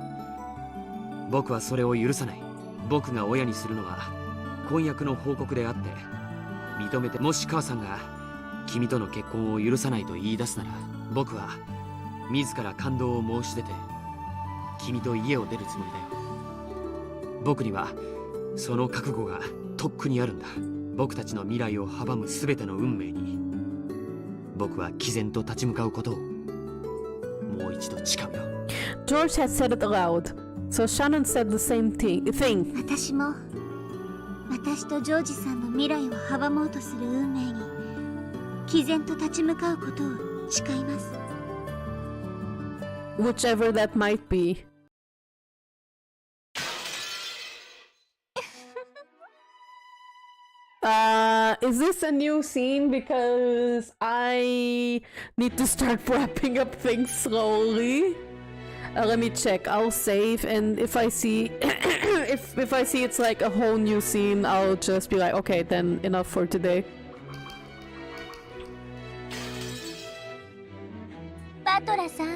僕はそれを許さない。僕が親にするのは婚約の報告であって認めて、もし母さんが君との結婚を許さないと言い出すなら僕は自ら勘当を申し出て君と家を出るつもりだよ。僕にはその覚悟がとっくにあるんだ。僕たちの未来を阻む全ての運命に僕は毅然と立ち向かうことをもう一度誓うよ。
George had said it aloud, so Shannon said the same thing.
私も私とジョージさんの未来を阻もうとする運命に毅然と立ち向かうことを誓います。
Whichever that might be. Is this a new scene? Because I need to start wrapping up things slowly. Let me check. I'll save, and if I see if I see it's like a whole new scene, I'll just be like, okay, then enough for today.
バトラさん、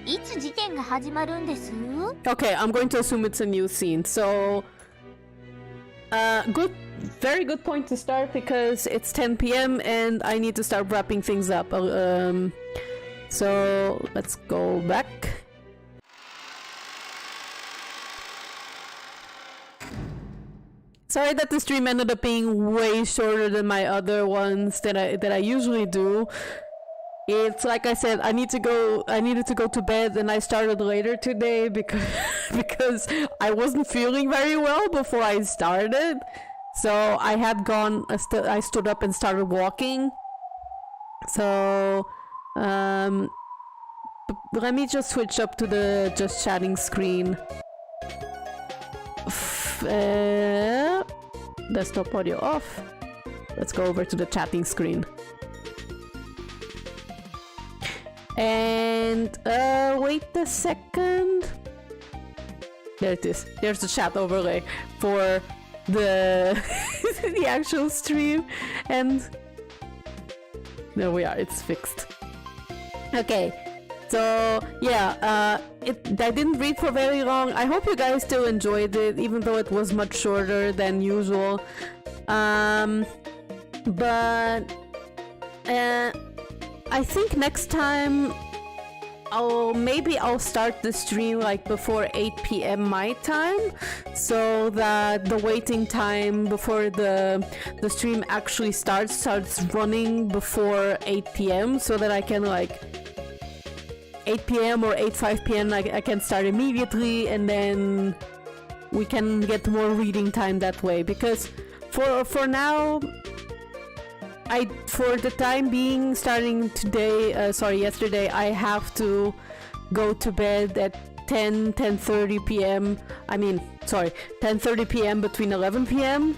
いつ事件が始まるんです？
Okay, I'm going to assume it's a new scene. So, very good point to start because it's 10 p.m. and I need to start wrapping things up. So let's go back. Sorry that the stream ended up being way shorter than my other ones that I usually do. It's like I said, I needed to go to bed, and I started later today because I wasn't feeling very well before I started. So I had gone, I stood up and started walking. So let me just switch up to the just chatting screen. Desktop audio off. Let's go over to the chatting screen. And wait a second. There it is. There's the chat overlay for the the actual stream, and there we are. It's fixed. Okay. So yeah, I didn't read for very long. I hope you guys still enjoyed it, even though it was much shorter than usual. But I think next time I'll start the stream like before 8 p.m. my time, so that the waiting time before the stream actually starts running before 8 p.m. so that I can like 8 p.m. or 5 p.m. I can start immediately, and then we can get more reading time that way. Because for now, for the time being, starting yesterday, I have to go to bed at 10:30 p.m. 10:30 p.m. between 11 p.m.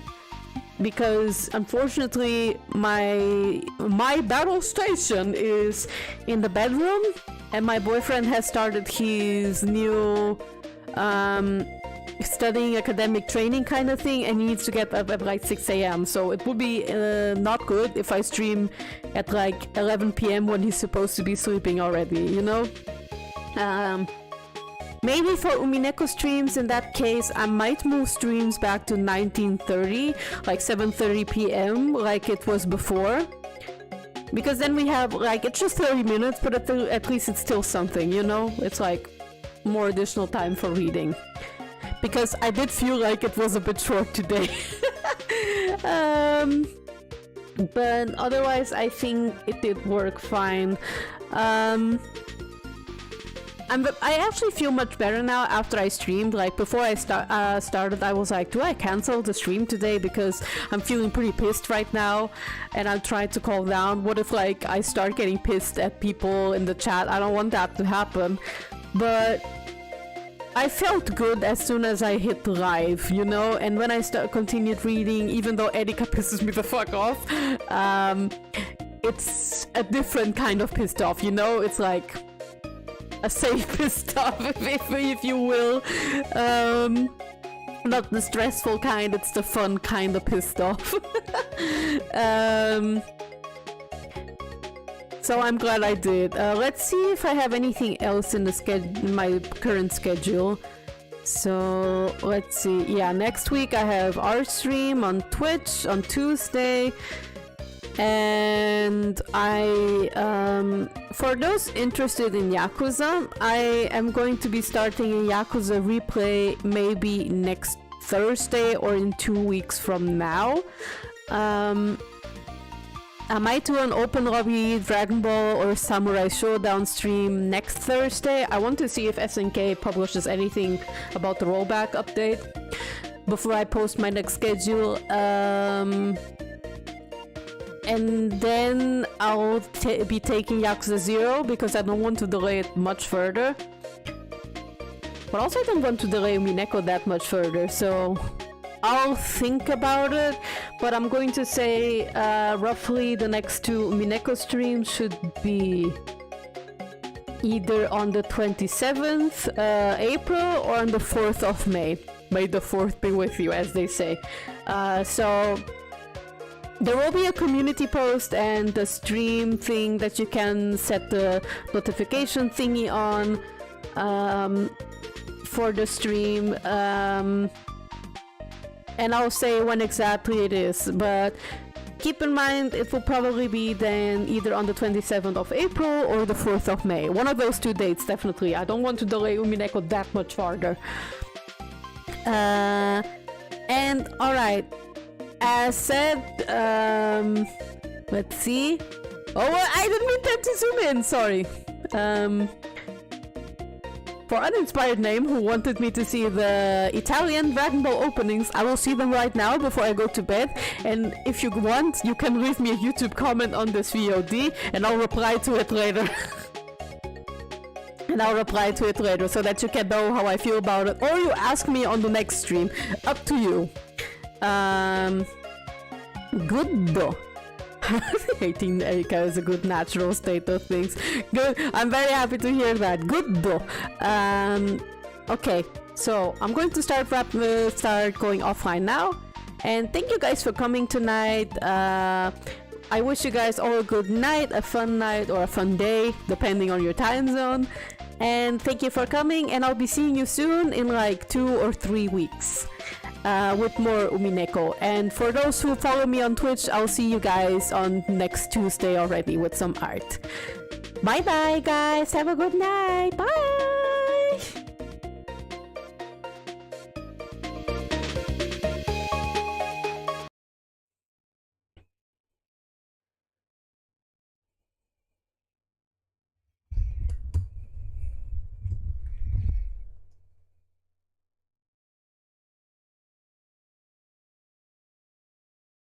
because unfortunately my battle station is in the bedroom, and my boyfriend has started his new studying academic training kind of thing, and he needs to get up at like 6 a.m. So it would be not good if I stream at like 11 p.m. when he's supposed to be sleeping already, you know? Maybe for Umineko streams, in that case, I might move streams back to 19:30, like 7:30 p.m. like it was before. because then we have like, it's just 30 minutes, but at least it's still something, you know? It's like more additional time for reading, because I did feel like it was a bit short today. But otherwise I think it did work fine. I actually feel much better now after I streamed. Like before I started, I was like, do I cancel the stream today because I'm feeling pretty pissed right now, and I'm trying to calm down. What if like I start getting pissed at people in the chat? I don't want that to happen. But I felt good as soon as I hit live, you know, and when I continued reading, even though Erika pisses me the fuck off, it's a different kind of pissed off, you know? It's like a safe pissed off, if you will. Not the stressful kind, it's the fun kind of pissed off. So I'm glad I did. Let's see if I have anything else in the my current schedule. So let's see. Yeah, next week I have our stream on Twitch on Tuesday. And for those interested in Yakuza, I am going to be starting a Yakuza replay maybe next Thursday or in 2 weeks from now. I might do an open lobby Dragon Ball or Samurai Showdown stream next Thursday. I want to see if SNK publishes anything about the rollback update before I post my next schedule. And then I'll be taking Yakuza 0 because I don't want to delay it much further. But also I don't want to delay Umineko that much further, so I'll think about it. But I'm going to say roughly the next 2 Umineko streams should be either on the 27th April or on the 4th of May. May the 4th be with you, as they say. So there will be a community post and the stream thing that you can set the notification thingy on for the stream. And I'll say when exactly it is, but keep in mind it will probably be then either on the 27th of April or the 4th of May. One of those 2 dates, definitely. I don't want to delay Umineko that much farther. And alright, as said, let's see. Oh, I didn't mean that to zoom in, sorry. For Uninspired Name, who wanted me to see the Italian Dragon Ball openings, I will see them right now before I go to bed. And if you want, you can leave me a YouTube comment on this VOD and I'll reply to it later. So that you can know how I feel about it. Or you ask me on the next stream. Up to you. Good though. Hating Erika is a good natural state of things. Good. I'm very happy to hear that. Good though. Okay, so I'm going to start going offline now. And thank you guys for coming tonight. I wish you guys all a good night, a fun night, or a fun day, depending on your time zone. And thank you for coming, and I'll be seeing you soon in like 2 or 3 weeks. With more Umineko. And for those who follow me on Twitch, I'll see you guys on next Tuesday already with some art. Bye bye guys, have a good night, bye!